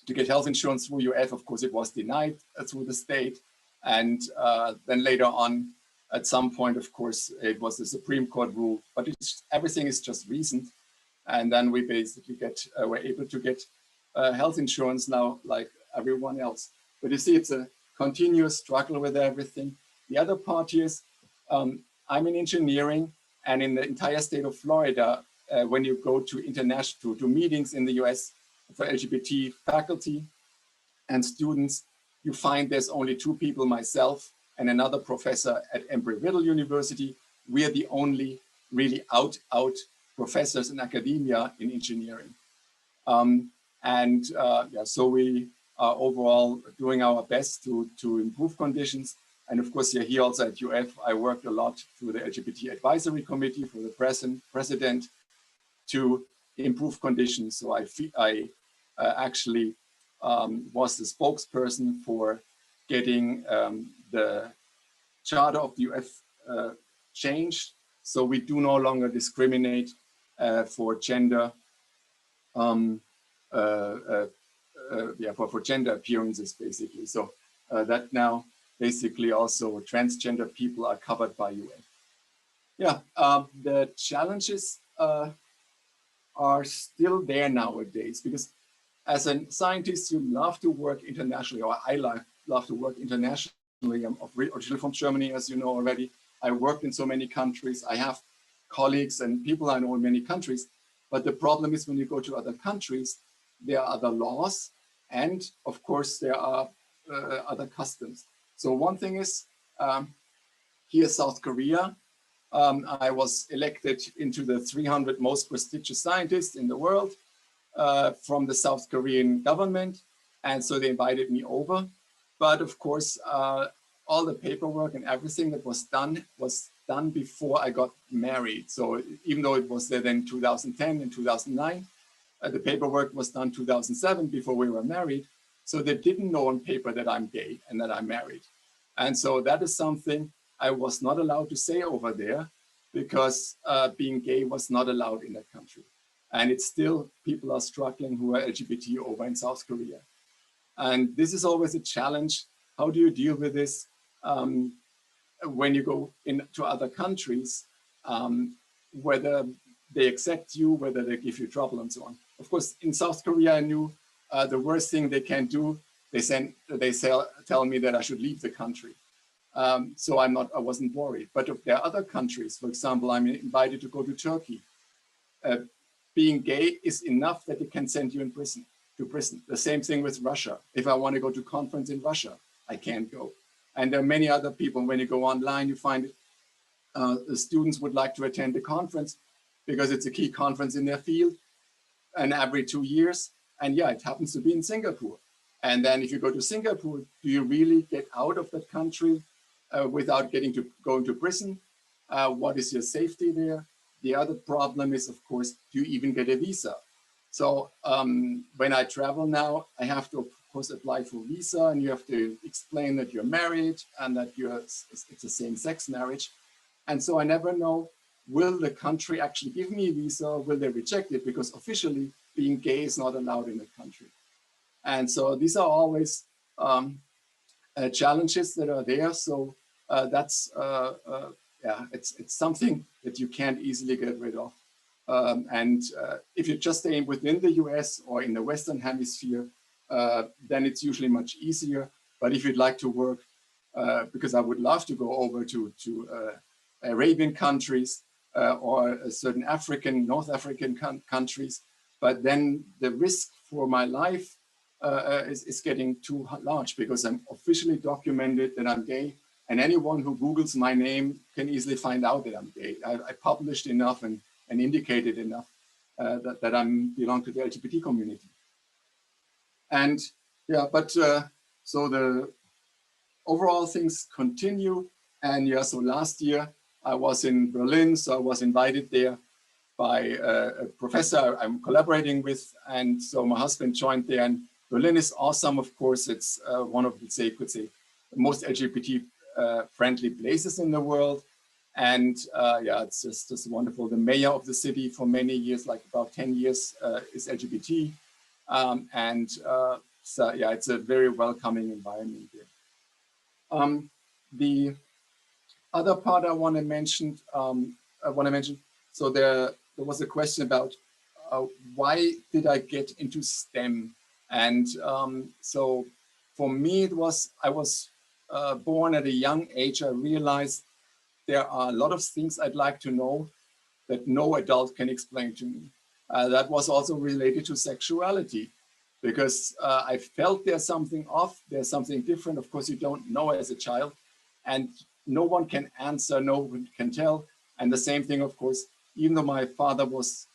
to get health insurance through UF, of course, it was denied through the state. And then later on, at some point, of course, it was the Supreme Court rule, but everything is just recent. And then we basically were able to get health insurance now, like everyone else. But you see, it's a continuous struggle with everything. The other part is, I'm in engineering, and in the entire state of Florida, when you go to international to meetings in the US for LGBT faculty and students, you find there's only two people, myself and another professor at Embry-Riddle University. We are the only really out professors in academia in engineering. Yeah, so we are overall doing our best to improve conditions. And of course, here also at UF, I worked a lot through the LGBT Advisory Committee for the president to improve conditions. So I actually was the spokesperson for getting the charter of the UF changed. So we do no longer discriminate for gender, for gender appearances, basically. So that now basically also transgender people are covered by UF. Yeah, the challenges are still there nowadays, because as a scientist, you love to work internationally, or I love to work internationally. I'm originally from Germany, as you know already. I worked in so many countries. I have colleagues and people I know in many countries. But the problem is when you go to other countries, there are other laws. And of course, there are other customs. So one thing is, here South Korea, I was elected into the 300 most prestigious scientists in the world from the South Korean government. And so they invited me over. But of course, all the paperwork and everything that was done before I got married. So even though it was there then 2010 and 2009, the paperwork was done 2007 before we were married. So they didn't know on paper that I'm gay and that I'm married. And so that is something I was not allowed to say over there, because being gay was not allowed in that country. And it's still, people are struggling who are LGBT over in South Korea. And this is always a challenge. How do you deal with this when you go into other countries, whether they accept you, whether they give you trouble and so on. Of course, in South Korea, I knew the worst thing they can do, they tell me that I should leave the country. So I wasn't worried. But if there are other countries, for example, I'm invited to go to Turkey. Being gay is enough that they can send you to prison. The same thing with Russia. If I want to go to conference in Russia, I can't go. And there are many other people. When you go online, you find the students would like to attend the conference because it's a key conference in their field, and every 2 years. And yeah, it happens to be in Singapore. And then if you go to Singapore, do you really get out of that country without going to prison? What is your safety there? The other problem is, of course, do you even get a visa? So when I travel now, I have to, of course, apply for visa, and you have to explain that you're married and that it's a same-sex marriage. And so I never know, will the country actually give me a visa, or will they reject it? Because officially being gay is not allowed in the country. And so these are always challenges that are there. So that's, yeah, it's something that you can't easily get rid of. If you just stay within the US or in the Western Hemisphere, then it's usually much easier. But if you'd like to work, because I would love to go over to Arabian countries or certain North African countries, but then the risk for my life is getting too large, because I'm officially documented that I'm gay, and anyone who Googles my name can easily find out that I'm gay. I published enough and indicated enough that I belong to the LGBT community. And yeah, but so the overall things continue. And yeah, so last year I was in Berlin, so I was invited there by a professor I'm collaborating with. And so my husband joined there, and Berlin is awesome. Of course, it's one of, could say, the most LGBT friendly places in the world. And yeah, it's just wonderful. The mayor of the city for many years, like about 10 years, is LGBT. So yeah, it's a very welcoming environment here. The other part I want to mention, so there was a question about why did I get into STEM? And so for me, I was born at a young age. I realized there are a lot of things I'd like to know that no adult can explain to me. That was also related to sexuality, because I felt there's something off, there's something different. Of course, you don't know as a child, and no one can answer, no one can tell. And the same thing, of course, even though my father was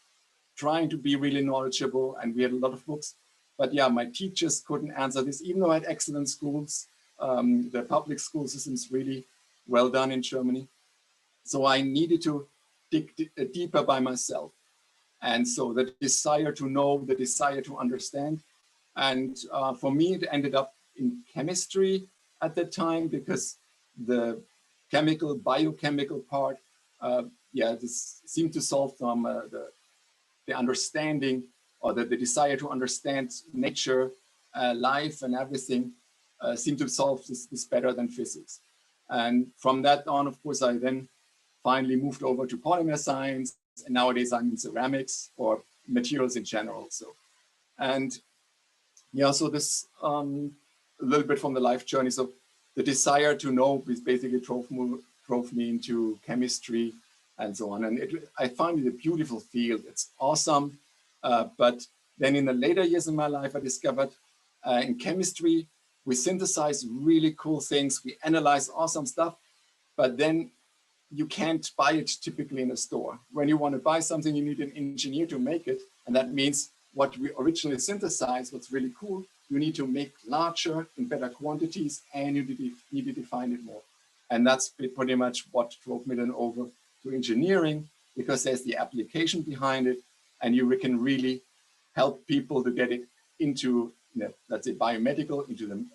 trying to be really knowledgeable and we had a lot of books, but yeah, my teachers couldn't answer this, even though I had excellent schools. The public school system is really well done in Germany. So I needed to dig deeper by myself. And so the desire to know, the desire to understand. And for me, it ended up in chemistry at that time, because the biochemical part, yeah, this seemed to solve some the understanding, or the desire to understand nature, life and everything seemed to solve this better than physics. And from that on, of course, I then finally moved over to polymer science, and nowadays I'm in ceramics or materials in general. So, and yeah, so this a little bit from the life journey. So the desire to know basically drove me into chemistry and so on. And I found it a beautiful field. It's awesome. But then in the later years of my life, I discovered in chemistry, we synthesize really cool things. We analyze awesome stuff, but then you can't buy it typically in a store. When you want to buy something, you need an engineer to make it. And that means what we originally synthesized, what's really cool, you need to make larger in better quantities, and you need to define it more. And that's pretty much what drove me then over to engineering, because there's the application behind it, and you can really help people to get it into, let's say, biomedical, into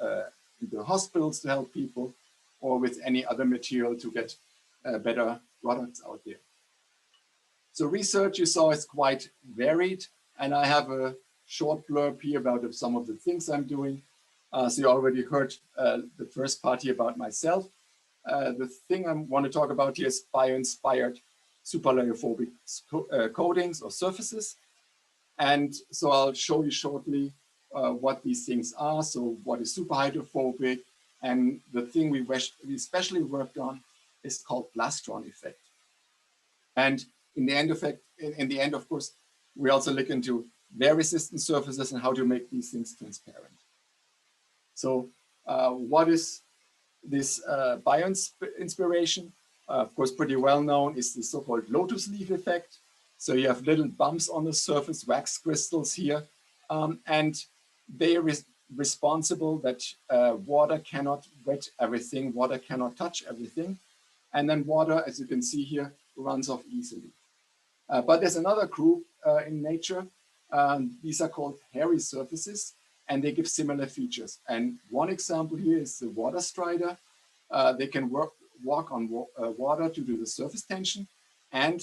the hospitals to help people, or with any other material to get better products out there. So research, you saw, is quite varied, and I have a short blurb here about some of the things I'm doing. So you already heard the first part here about myself. The thing I want to talk about here is bio-inspired superlayophobic coatings or surfaces. And so I'll show you shortly what these things are. So what is superhydrophobic, and the thing we especially worked on is called plastron effect. And in the end, of course, we also look into wear-resistant surfaces and how to make these things transparent. So what is this bio-inspiration? Of course, pretty well known is the so-called lotus leaf effect. So you have little bumps on the surface, wax crystals here, and they are responsible that water cannot wet everything, water cannot touch everything. And then water, as you can see here, runs off easily. But there's another group in nature. These are called hairy surfaces, and they give similar features. And one example here is the water strider. They can walk on water due to the surface tension, and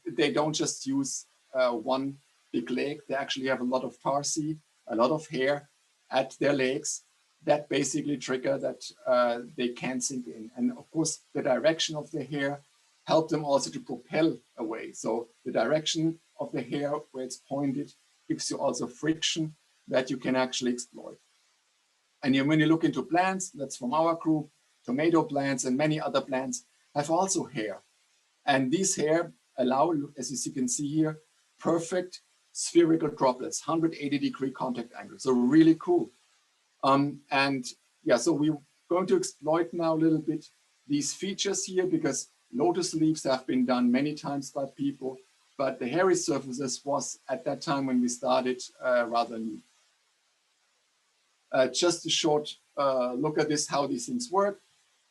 they don't just use one big leg. They actually have a lot of tarsi, a lot of hair at their legs that basically trigger that they can sink in. And of course, the direction of the hair help them also to propel away. So the direction of the hair where it's pointed gives you also friction that you can actually exploit. And when you look into plants, that's from our group, tomato plants and many other plants have also hair. And these hair allow, as you can see here, perfect spherical droplets, 180-degree contact angle. So really cool. And yeah, so we're going to exploit now a little bit these features here, because lotus leaves have been done many times by people, but the hairy surfaces was at that time when we started rather new. Just a short look at this, how these things work.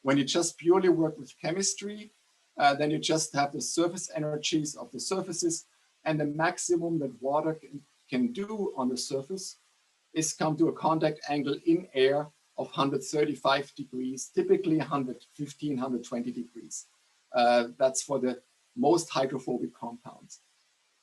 When you just purely work with chemistry, then you just have the surface energies of the surfaces, and the maximum that water can do on the surface is come to a contact angle in air of 135 degrees, typically 115, 120 degrees. That's for the most hydrophobic compounds.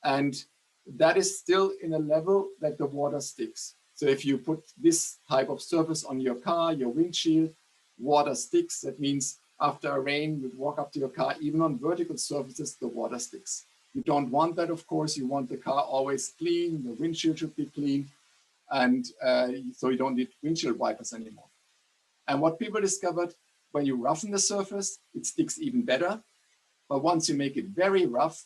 And that is still in a level that the water sticks. So if you put this type of surface on your car, your windshield, water sticks. That means after a rain, you walk up to your car, even on vertical surfaces, the water sticks. You don't want that, of course. You want the car always clean, the windshield should be clean. And so you don't need windshield wipers anymore. And what people discovered, when you roughen the surface, it sticks even better. But once you make it very rough,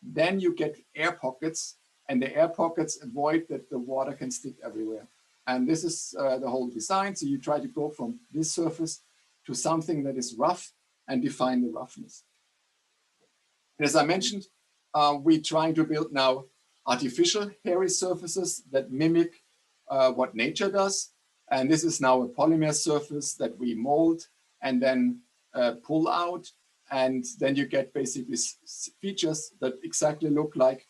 then you get air pockets, and the air pockets avoid that the water can stick everywhere. And this is the whole design. So you try to go from this surface to something that is rough and define the roughness. And as I mentioned, we're trying to build now artificial hairy surfaces that mimic what nature does. And this is now a polymer surface that we mold and then pull out. And then you get basically features that exactly look like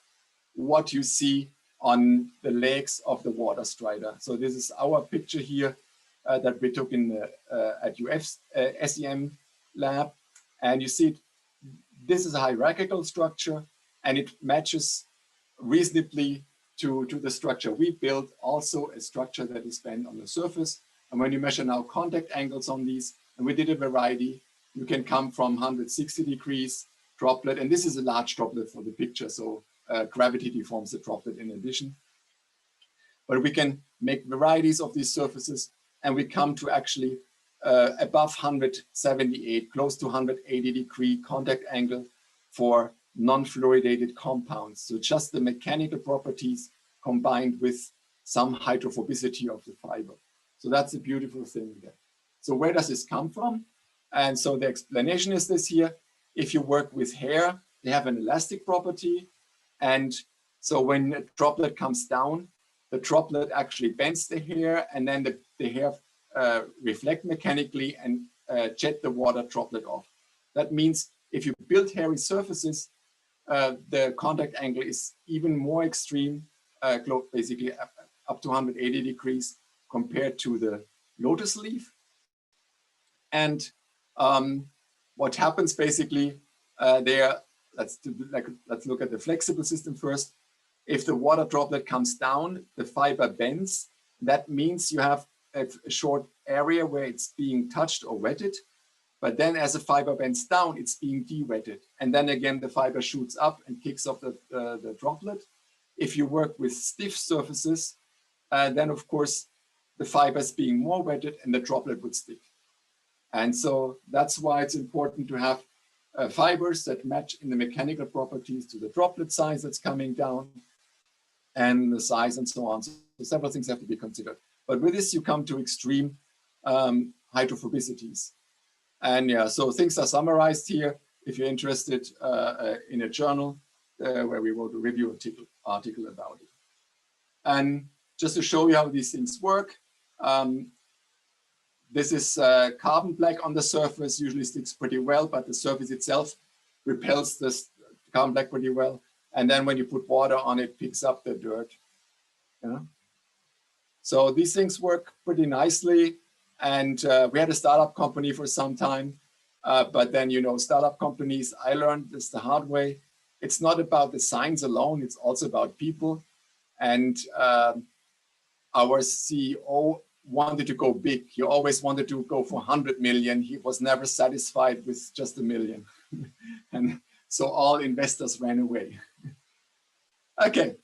what you see on the legs of the water strider. So this is our picture here that we took in the, at SEM lab. And you see, this is a hierarchical structure, and it matches reasonably to the structure we built, also a structure that is bent on the surface. And when you measure now contact angles on these, and we did a variety, you can come from 160 degrees droplet, and this is a large droplet for the picture, so gravity deforms the droplet in addition. But we can make varieties of these surfaces, and we come to actually above 178, close to 180 degree contact angle for non-fluoridated compounds. So just the mechanical properties combined with some hydrophobicity of the fiber. So that's a beautiful thing there. So where does this come from? And so the explanation is this here. If you work with hair, they have an elastic property. And so when a droplet comes down, the droplet actually bends the hair, and then the hair reflect mechanically and jet the water droplet off. That means if you build hairy surfaces, the contact angle is even more extreme, basically up to 180 degrees compared to the lotus leaf. And what happens basically there, let's look at the flexible system first. If the water droplet comes down, the fiber bends. That means you have a short area where it's being touched or wetted. But then as the fiber bends down, it's being de-wetted. And then again, the fiber shoots up and kicks off the droplet. If you work with stiff surfaces, then of course, the fiber is being more wetted and the droplet would stick. And so that's why it's important to have fibers that match in the mechanical properties to the droplet size that's coming down and the size and so on. So several things have to be considered. But with this, you come to extreme hydrophobicities. And yeah, so things are summarized here if you're interested in a journal where we wrote a review article about it. And just to show you how these things work, this is carbon black on the surface, usually sticks pretty well, but the surface itself repels this carbon black pretty well. And then when you put water on it, picks up the dirt. Yeah. So these things work pretty nicely. And we had a startup company for some time, but then, you know, startup companies, I learned this the hard way. It's not about the science alone, it's also about people. And our CEO wanted to go big. He always wanted to go for 100 million. He was never satisfied with just $1 million. And so all investors ran away. Okay,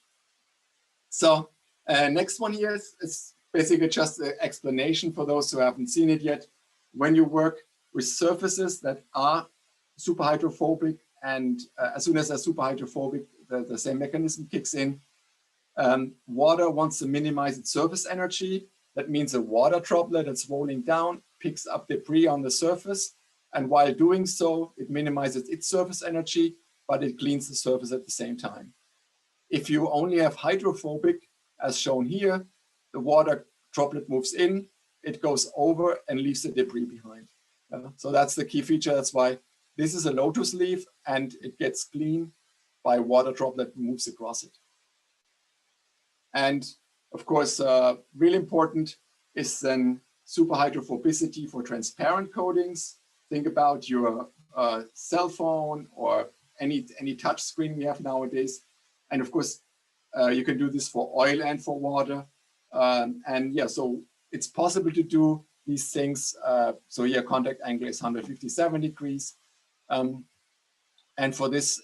so next one here is basically just an explanation for those who haven't seen it yet. When you work with surfaces that are super hydrophobic, and as soon as they're super hydrophobic, the same mechanism kicks in. Water wants to minimize its surface energy. That means a water droplet that's rolling down picks up debris on the surface. And while doing so, it minimizes its surface energy, but it cleans the surface at the same time. If you only have hydrophobic, as shown here, the water droplet moves in, it goes over and leaves the debris behind. So that's the key feature. That's why this is a lotus leaf and it gets clean by water droplet moves across it. And of course, really important is then superhydrophobicity for transparent coatings. Think about your cell phone or any touch screen we have nowadays. And of course, you can do this for oil and for water. And yeah, so it's possible to do these things. So here, contact angle is 157 degrees. And for this,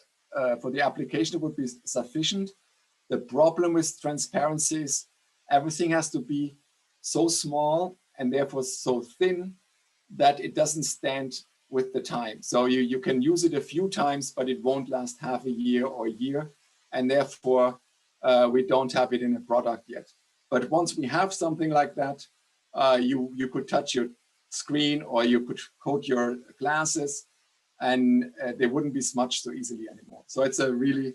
for the application, it would be sufficient. The problem with transparency is everything has to be so small and therefore so thin that it doesn't stand with the time. So you can use it a few times, but it won't last half a year or a year. And therefore, we don't have it in a product yet. But once we have something like that, you could touch your screen or you could coat your glasses and they wouldn't be smudged so easily anymore. So it's a really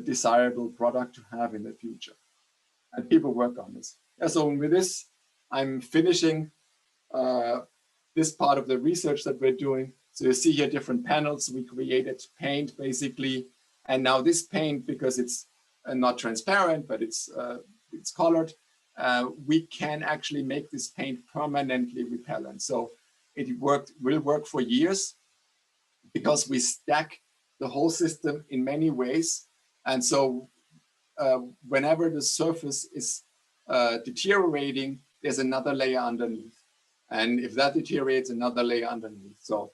desirable product to have in the future. And people work on this. Yeah, so with this, I'm finishing this part of the research that we're doing. So you see here different panels. We created paint basically. And now this paint, because it's not transparent, but it's colored, we can actually make this paint permanently repellent. So it will work for years because we stack the whole system in many ways. And so whenever the surface is deteriorating, there's another layer underneath. And if that deteriorates, another layer underneath. So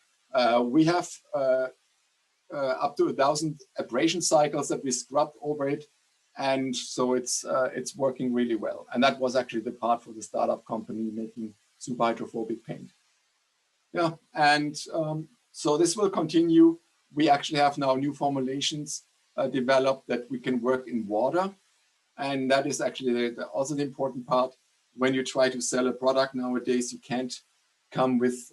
we have up to 1,000 abrasion cycles that we scrubbed over it. And so it's working really well. And that was actually the part for the startup company making super hydrophobic paint. Yeah, and so this will continue. We actually have now new formulations developed that we can work in water. And that is actually also the important part. When you try to sell a product nowadays, you can't come with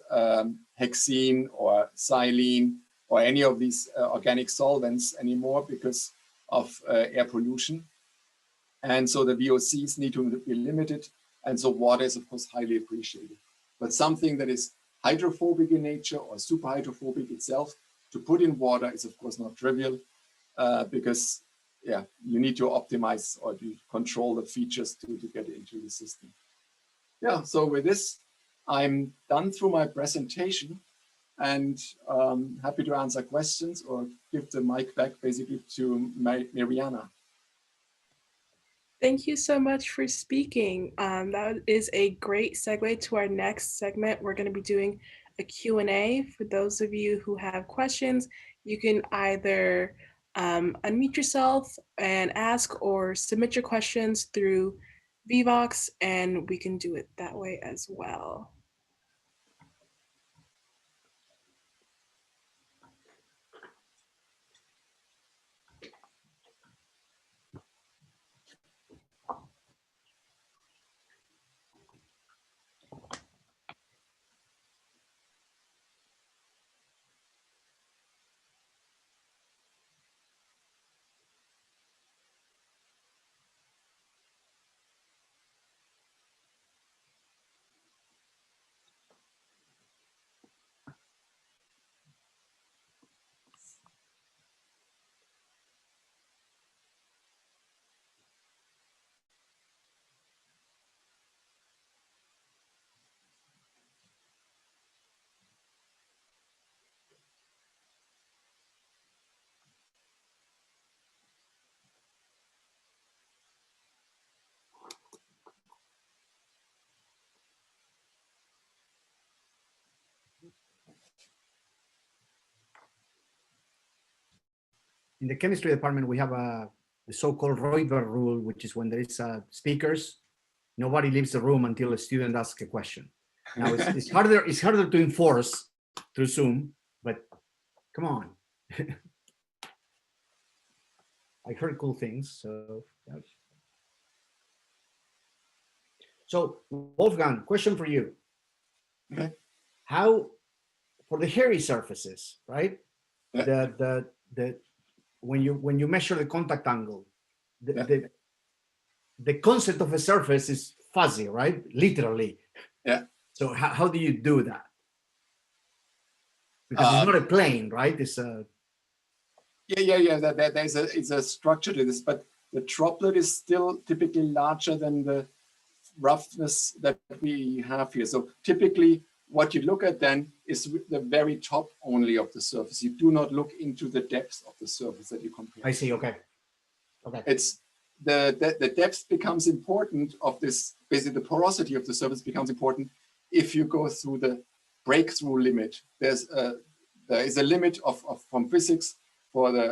hexene or xylene or any of these organic solvents anymore because of air pollution. And so the VOCs need to be limited. And so water is, of course, highly appreciated. But something that is hydrophobic in nature or super hydrophobic itself, to put in water is, of course, not trivial because, yeah, you need to optimize or to control the features to get into the system. Yeah, so with this, I'm done through my presentation and happy to answer questions or give the mic back basically to Mariana. Thank you so much for speaking. That is a great segue to our next segment. We're going to be doing a Q&A. For those of you who have questions, you can either unmute yourself and ask or submit your questions through Vivox, and we can do it that way as well. In the chemistry department, we have the so-called Reuter rule, which is when there is speakers, nobody leaves the room until a student asks a question. Now it's harder to enforce through Zoom, but come on. I heard cool things, so. So Wolfgang, question for you. Okay. How, for the hairy surfaces, right? Yeah. The when you measure the contact angle, Yeah. the concept of a surface is fuzzy, right? Literally. Yeah. So how do you do that? Because it's not a plane, right? It's a Yeah. There's it's a structure to this, but the droplet is still typically larger than the roughness that we have here. So typically what you look at then is the very top only of the surface. You do not look into the depth of the surface that you compare. I see. Okay. Okay. It's the depth becomes important of this, basically the porosity of the surface becomes important if you go through the breakthrough limit. There is a limit from physics for the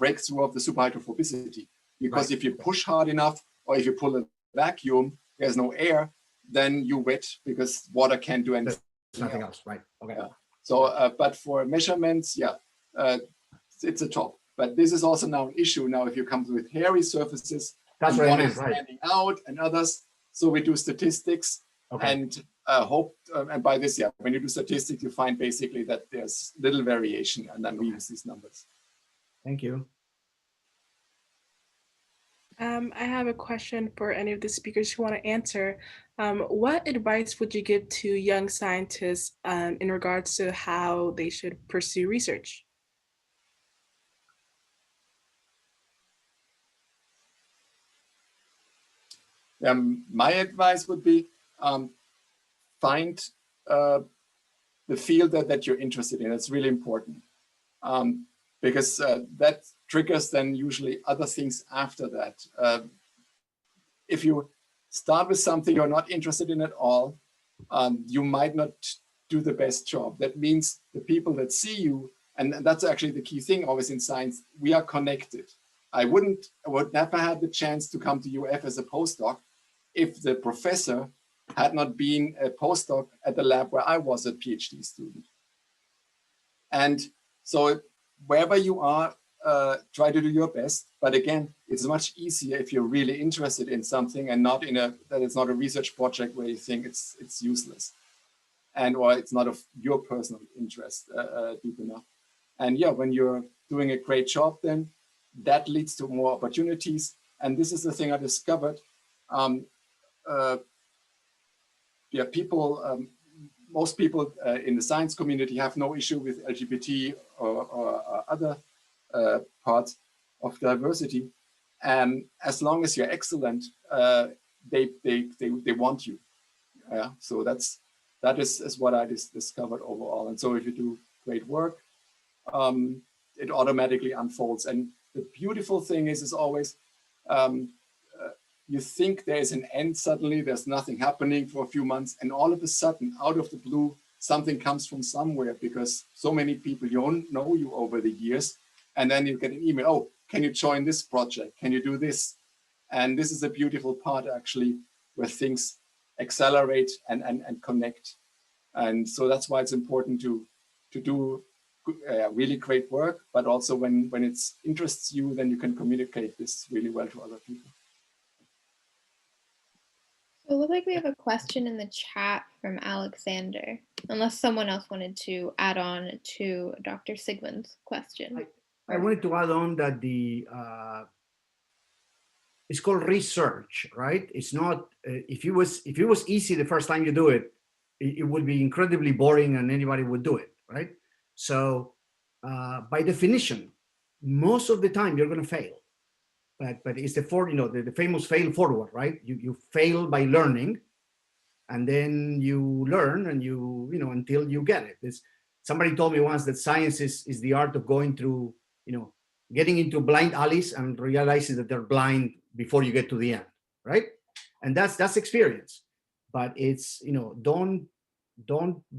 breakthrough of the superhydrophobicity. Because if you push hard enough, or if you pull a vacuum, there's no air, then you wet because water can't do anything. There's nothing else, right? Okay. Yeah. So, but for measurements, it's a top. But this is also now an issue. Now, if you come with hairy surfaces, That's what I one meant, is right? standing out and others. So we do statistics and hope, and by this, when you do statistics, you find basically that there's little variation, and then we use these numbers. Thank you. I have a question for any of the speakers who want to answer. What advice would you give to young scientists in regards to how they should pursue research? My advice would be find the field that you're interested in. It's really important because that triggers then usually other things after that. If you start with something you're not interested in at all, you might not do the best job. That means the people that see you, and that's actually the key thing always in science, we are connected. I would never have the chance to come to UF as a postdoc if the professor had not been a postdoc at the lab where I was a PhD student. And so wherever you are, try to do your best. But again, it's much easier if you're really interested in something and not that it's not a research project where you think it's useless or it's not of your personal interest deep enough. And when you're doing a great job, then that leads to more opportunities. And this is the thing I discovered. Most people in the science community have no issue with LGBT or other parts of diversity. And as long as you're excellent, they want you. So that is what I discovered overall. And so if you do great work, it automatically unfolds. And the beautiful thing is always, you think there is an end, suddenly there's nothing happening for a few months, and all of a sudden, out of the blue, something comes from somewhere because so many people don't know you over the years, and then you get an email, oh, can you join this project? Can you do this? And this is a beautiful part actually, where things accelerate and connect. And so that's why it's important to do really great work, but also when it interests you, then you can communicate this really well to other people. So it looks like we have a question in the chat from Alexander, unless someone else wanted to add on to Dr. Sigmund's question. I wanted to add on that it's called research, right? It's not, if it was easy the first time you do it, it would be incredibly boring and anybody would do it, right? So by definition, most of the time you're going to fail. But it's the famous fail forward, right? You fail by learning, and then you learn, and until you get it. Somebody told me once that science is the art of going through, getting into blind alleys and realizing that they're blind before you get to the end, right? And that's experience. But it's, don't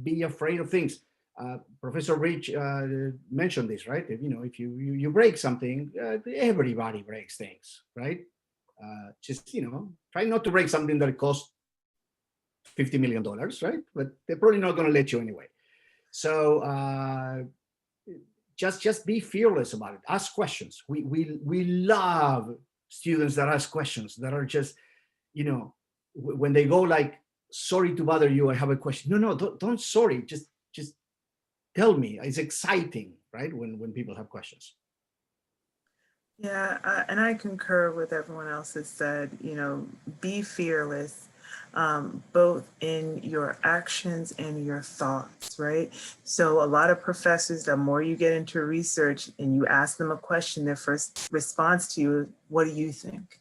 be afraid of things. Professor Rich mentioned this, right? If you break something, everybody breaks things, right? Just try not to break something that costs $50 million, right? But they're probably not going to let you anyway. So just be fearless about it. Ask questions. We love students that ask questions that are just when they go like, sorry to bother you, I have a question. No, don't sorry, just tell me. It's exciting, right? When people have questions. Yeah, and I concur with everyone else that said, be fearless, both in your actions and your thoughts, right? So a lot of professors, the more you get into research and you ask them a question, their first response to you is, what do you think?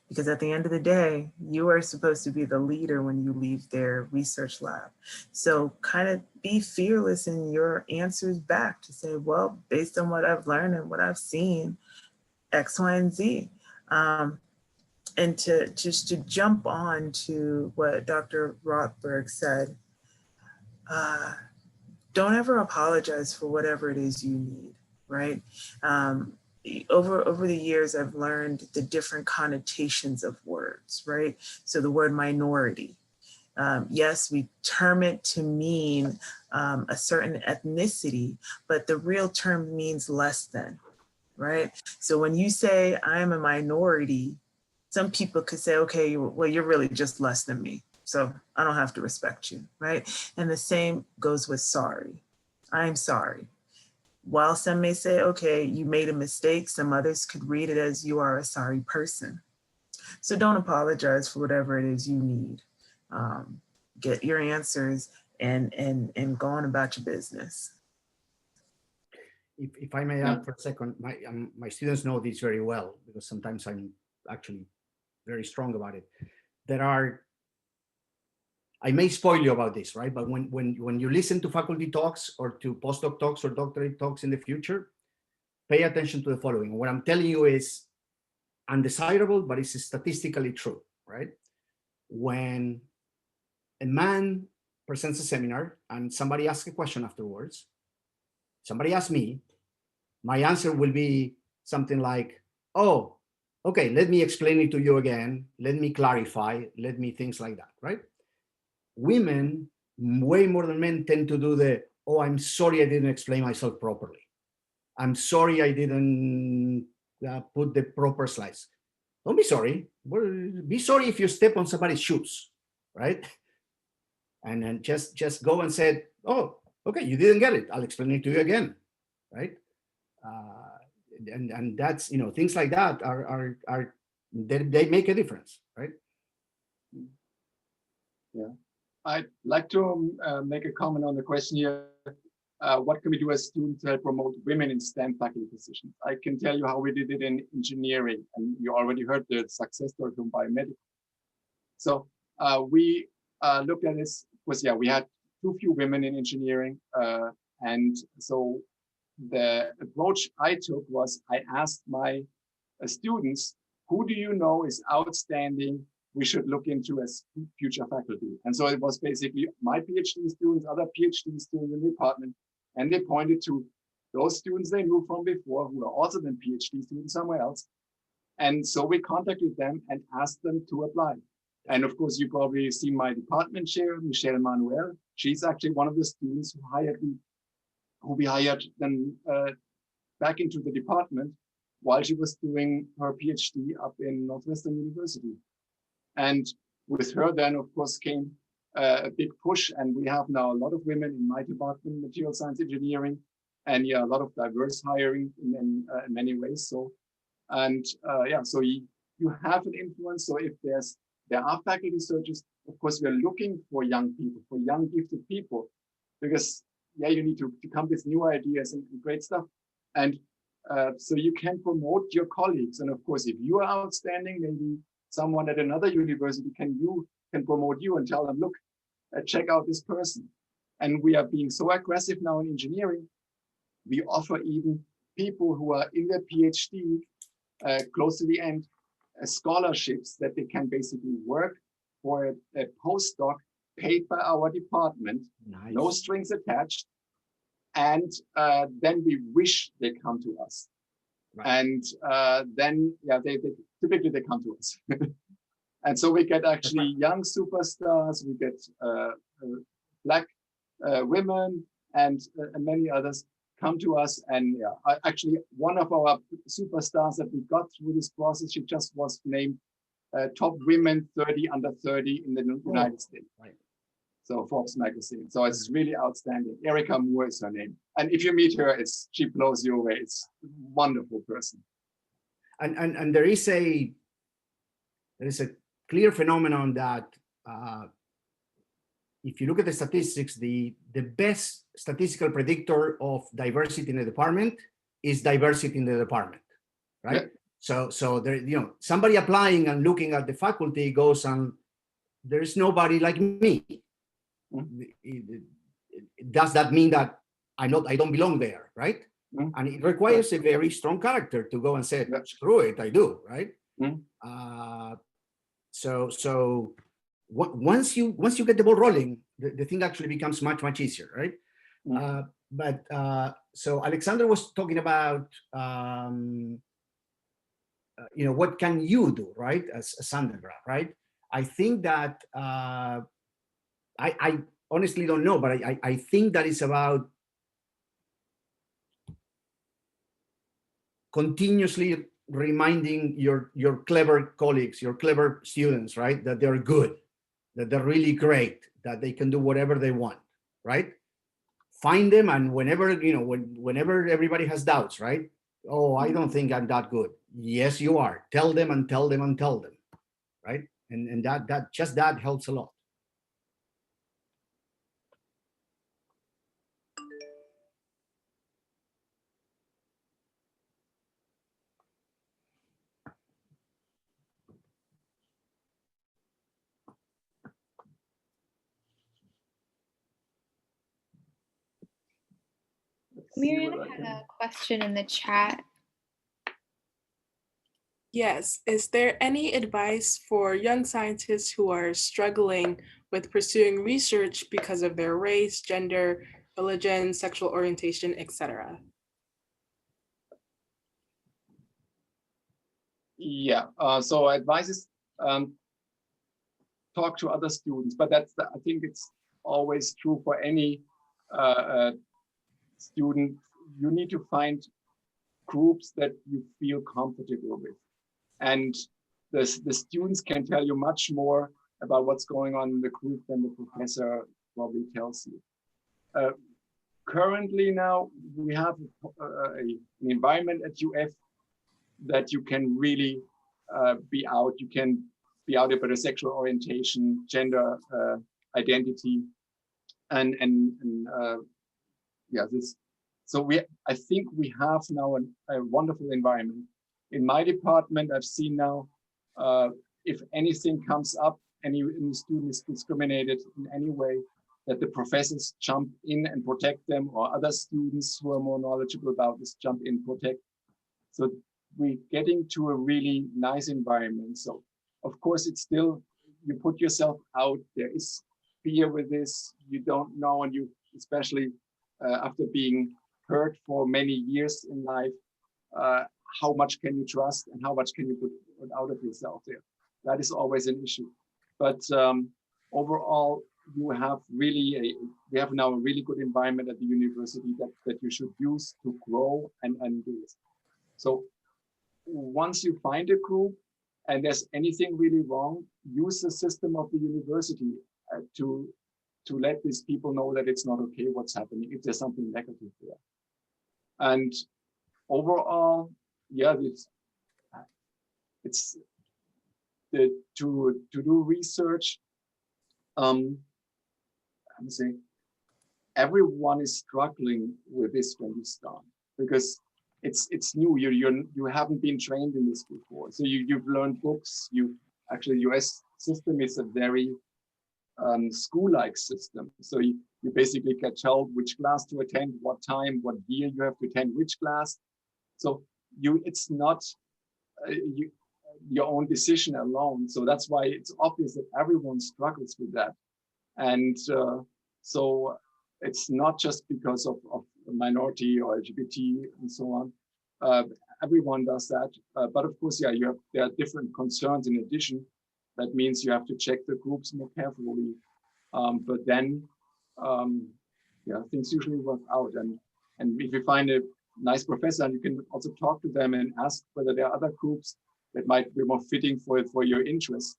Because at the end of the day, you are supposed to be the leader when you leave their research lab. So kind of be fearless in your answers back to say, well, based on what I've learned and what I've seen, X, Y, and Z. And to jump on to what Dr. Rothberg said, don't ever apologize for whatever it is you need, right? Over the years, I've learned the different connotations of words, right? So the word minority, yes, we term it to mean a certain ethnicity, but the real term means less than, right? So when you say I'm a minority, some people could say, okay, well, you're really just less than me, so I don't have to respect you, right? And the same goes with sorry. I'm sorry. While some may say, okay, you made a mistake, some others could read it as you are a sorry person. So don't apologize for whatever it is you need. Get your answers and go on about your business. If I may add for a second, my students know this very well because sometimes I'm actually very strong about it. I may spoil you about this, right? But when you listen to faculty talks or to postdoc talks or doctorate talks in the future, pay attention to the following. What I'm telling you is undesirable, but it's statistically true, right? When a man presents a seminar and somebody asks a question afterwards, somebody asks me, my answer will be something like, oh, okay, let me explain it to you again. Let me clarify, things like that, right? Women, way more than men, tend to do oh, I'm sorry I didn't explain myself properly. I'm sorry I didn't put the proper slides. Don't be sorry. Be sorry if you step on somebody's shoes, right? And then just go and say, oh, okay, you didn't get it. I'll explain it to you again, right? And that's, things like that are they make a difference, right? Yeah, I'd like to make a comment on the question here. What can we do as students to help promote women in STEM faculty positions? I can tell you how we did it in engineering, and you already heard the success story from biomedical. So we looked at this, because we had too few women in engineering, and so the approach I took was I asked my students, who do you know is outstanding, we should look into as future faculty? And so it was basically my PhD students, other PhD students in the department, and they pointed to those students they knew from before who are also then PhD students somewhere else. And so we contacted them and asked them to apply. And of course, you probably see my department chair, Michelle Manuel. She's actually one of the students who we hired then back into the department while she was doing her PhD up in Northwestern University. And with her then, of course, came a big push. And we have now a lot of women in my department, material science engineering, and a lot of diverse hiring in many ways. So, and so you have an influence. So if there are faculty searches, of course, we're looking for young people, for young gifted people, because you need to come with new ideas and great stuff. And so you can promote your colleagues. And of course, if you are outstanding, maybe someone at another university can promote you and tell them, look, check out this person. And we are being so aggressive now in engineering. We offer even people who are in their PhD close to the end scholarships that they can basically work for a postdoc paid by our department, Nice. No strings attached. And then we wish they come to us. Right. And then, they typically they come to us. And so we get actually young superstars, we get Black women and many others come to us. And actually one of our superstars that we got through this process, she just was named top women 30 under 30 in the United States. Right. So Forbes magazine. So it's really outstanding. Erica Moore is her name. And if you meet her, she blows you away. It's a wonderful person. And there is a clear phenomenon that if you look at the statistics, the best statistical predictor of diversity in the department is diversity in the department, right? Yeah. So there, somebody applying and looking at the faculty goes on, there's nobody like me. Does that mean that I don't belong there, right? And it requires a very strong character to go and say, screw it, I do, right? So once you get the ball rolling, the thing actually becomes much easier, right? So Alexander was talking about what can you do, right, as undergrad, right? I think that I honestly don't know, but I think that it's about continuously reminding your clever colleagues, your clever students, right, that they're good, that they're really great, that they can do whatever they want, right? Find them, and whenever whenever everybody has doubts, right? Oh, I don't think I'm that good. Yes, you are. Tell them and tell them and tell them, right? And that helps a lot. Mariana had a question in the chat. Yes. Is there any advice for young scientists who are struggling with pursuing research because of their race, gender, religion, sexual orientation, etc.? Yeah. So advice is talk to other students, but I think it's always true for any student. You need to find groups that you feel comfortable with, and the students can tell you much more about what's going on in the group than the professor probably tells you. Currently now we have an environment at UF that you can really be out. You can be out about a sexual orientation, gender identity, and yeah, this. So I think we have now a wonderful environment. In my department, I've seen now, if anything comes up, any student is discriminated in any way, that the professors jump in and protect them, or other students who are more knowledgeable about this jump in, protect. So we're getting to a really nice environment. So of course, it's still, you put yourself out, there is fear with this, you don't know, and you, especially after being hurt for many years in life, how much can you trust and how much can you put out of yourself there? That is always an issue. But overall, we have now a really good environment at the university that you should use to grow and do this. So once you find a group and there's anything really wrong, use the system of the university to let these people know that it's not okay what's happening if there's something negative there. And overall, yeah, it's to do research. I'm saying everyone is struggling with this when you start, because it's new. You haven't been trained in this before, so you've learned books. Actually, US system is a very school-like system. So you basically get told which class to attend, what time, what year you have to attend which class. So it's not your own decision alone. So that's why it's obvious that everyone struggles with that. And so it's not just because of minority or LGBT and so on. Everyone does that. But of course, yeah, there are different concerns in addition. That means you have to check the groups more carefully. But then, yeah, things usually work out. And if you find a nice professor, and you can also talk to them and ask whether there are other groups that might be more fitting for your interest.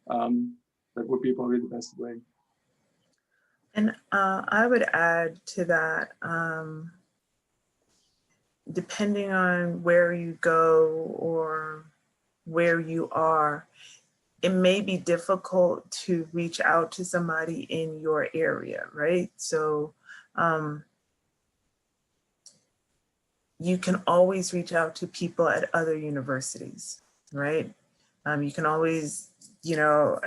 That would be probably the best way. And I would add to that, depending on where you go or where you are, it may be difficult to reach out to somebody in your area, right? So you can always reach out to people at other universities, right? You can always, you know,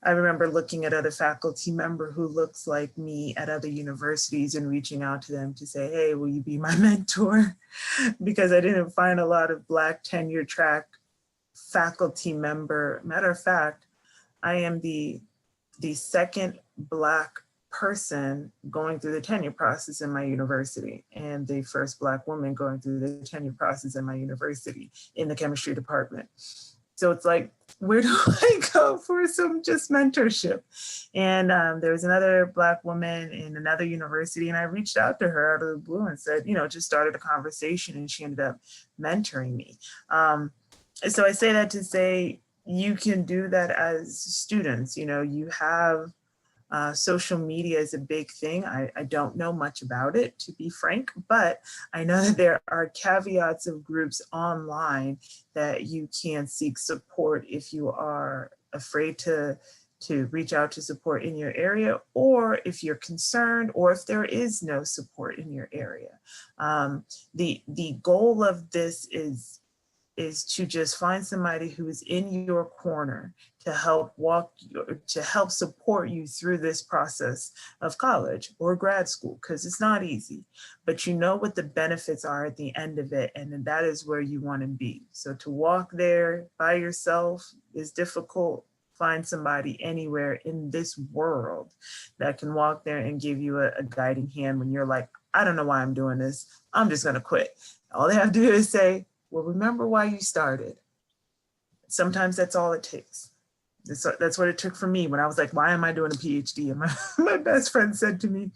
I remember looking at other faculty member who looks like me at other universities and reaching out to them to say, hey, will you be my mentor? Because I didn't find a lot of Black tenure track faculty member. Matter of fact, I am the second Black person going through the tenure process in my university and the first Black woman going through the tenure process in my university in the chemistry department. So it's like, where do I go for some just mentorship? And there was another Black woman in another university, and I reached out to her out of the blue and said, you know, just started a conversation, and she ended up mentoring me. So I say that to say, you can do that as students. You know, you have social media is a big thing. I don't know much about it, to be frank, but I know that there are caveats of groups online that you can seek support if you are afraid to reach out to support in your area, or if you're concerned, or if there is no support in your area. The goal of this is to just find somebody who is in your corner to help support you through this process of college or grad school, because it's not easy, but you know what the benefits are at the end of it, and that is where you want to be. So to walk there by yourself is difficult. Find somebody anywhere in this world that can walk there and give you a guiding hand when you're like, I don't know why I'm doing this. I'm just gonna quit. All they have to do is say, well, remember why you started. Sometimes that's all it takes. That's what it took for me when I was like, why am I doing a PhD? And my best friend said to me,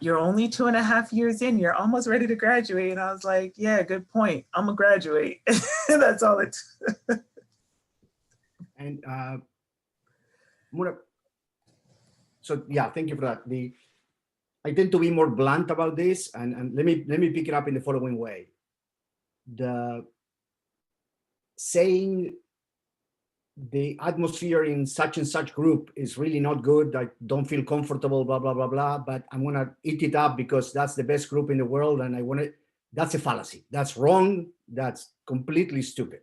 you're only 2.5 years in, you're almost ready to graduate. And I was like, yeah, good point. I'm gonna graduate. That's all it took. And so yeah, thank you for that. I tend to be more blunt about this, and let me pick it up in the following way. The saying the atmosphere in such and such group is really not good, I don't feel comfortable, blah, blah, blah, blah, but I'm gonna eat it up because that's the best group in the world and I want it. That's a fallacy. That's wrong. That's completely stupid.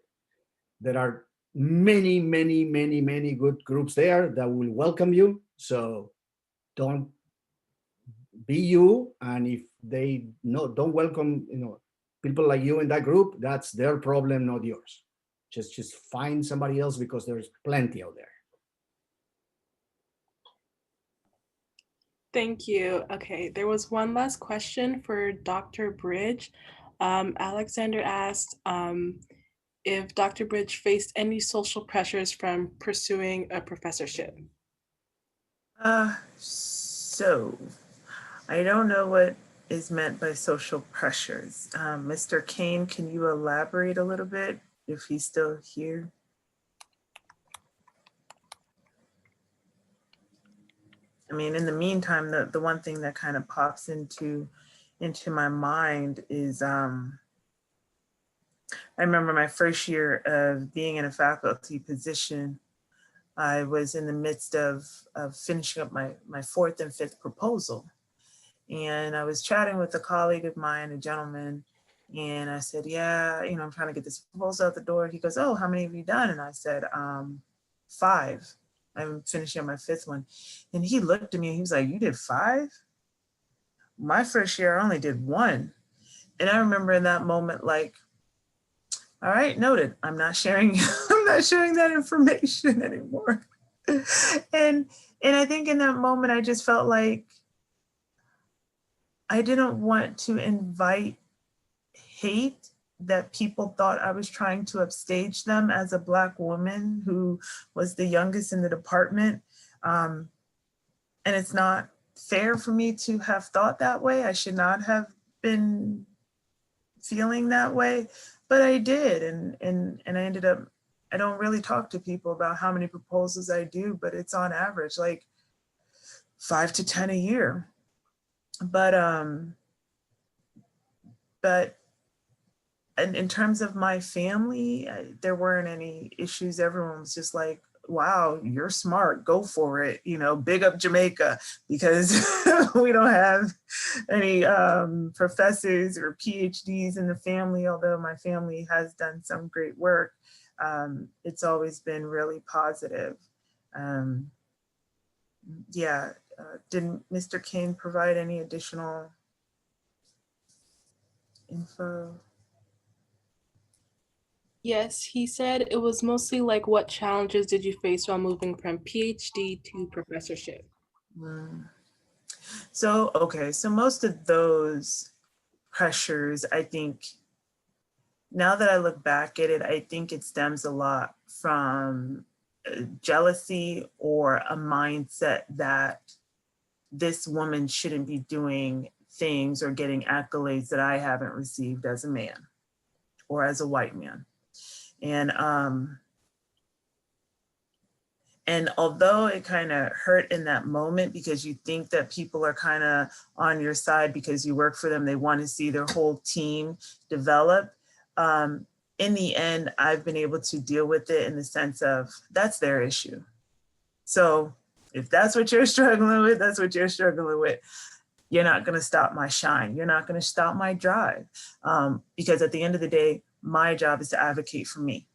There are many, many, many, many good groups there that will welcome you. So don't be you. And if they don't welcome, people like you in that group, that's their problem, not yours. Just find somebody else because there's plenty out there. Thank you. Okay, there was one last question for Dr. Bridge. Alexander asked if Dr. Bridge faced any social pressures from pursuing a professorship. So I don't know what is meant by social pressures. Mr. Kane, can you elaborate a little bit if he's still here? I mean, in the meantime, the one thing that kind of pops into my mind is I remember my first year of being in a faculty position. I was in the midst of finishing up my fourth and fifth proposal. And I was chatting with a colleague of mine, a gentleman, and I said, yeah, I'm trying to get this proposal out the door. He goes, oh, how many have you done? And I said, 5. I'm finishing up my 5th one. And he looked at me and he was like, you did 5? My first year, I only did 1. And I remember in that moment, like, all right, noted. I'm not sharing that information anymore. And I think in that moment, I just felt like I didn't want to invite hate that people thought I was trying to upstage them as a Black woman who was the youngest in the department. And it's not fair for me to have thought that way. I should not have been feeling that way. but I did, and I ended up, I don't really talk to people about how many proposals I do, but it's on average like 5 to 10 a year. But in terms of my family, there weren't any issues. Everyone was just like, wow, you're smart, go for it. You know, big up Jamaica, because we don't have any professors or PhDs in the family, although my family has done some great work. It's always been really positive. Yeah, didn't Mr. King provide any additional info? Yes, he said it was mostly like, what challenges did you face while moving from PhD to professorship? So, okay, so most of those pressures, I think, now that I look back at it, I think it stems a lot from jealousy or a mindset that this woman shouldn't be doing things or getting accolades that I haven't received as a man or as a white man. And although it kind of hurt in that moment, because you think that people are kind of on your side because you work for them, they want to see their whole team develop. In the end, I've been able to deal with it in the sense of that's their issue. So if that's what you're struggling with, that's what you're struggling with. You're not going to stop my shine. You're not going to stop my drive. Because at the end of the day, my job is to advocate for me.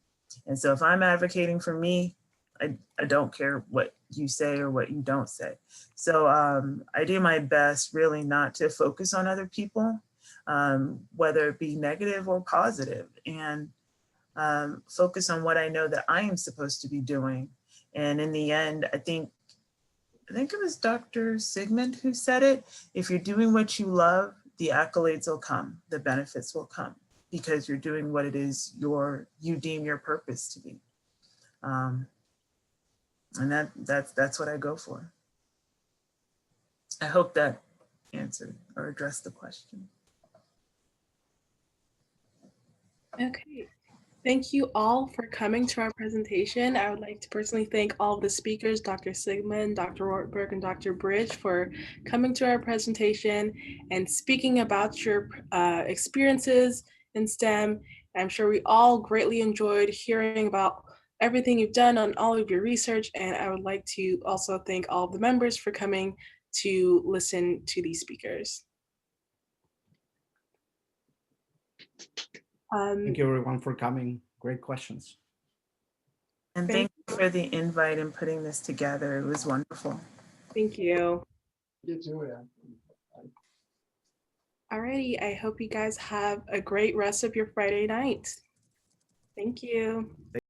And so if I'm advocating for me, I don't care what you say or what you don't say. So I do my best really not to focus on other people, whether it be negative or positive, and focus on what I know that I am supposed to be doing. And in the end, I think it was Dr. Sigmund who said it. If you're doing what you love, the accolades will come, the benefits will come, because you're doing what it is you deem your purpose to be. And that's what I go for. I hope that answered or addressed the question. Okay, thank you all for coming to our presentation. I would like to personally thank all of the speakers, Dr. Sigmund, Dr. Rortberg, and Dr. Bridge, for coming to our presentation and speaking about your experiences in STEM. I'm sure we all greatly enjoyed hearing about everything you've done on all of your research, and I would like to also thank all of the members for coming to listen to these speakers. Thank you everyone for coming. Great questions. And thank you for the invite and putting this together. It was wonderful. Thank you. You too, yeah. Alrighty, I hope you guys have a great rest of your Friday night. Thank you.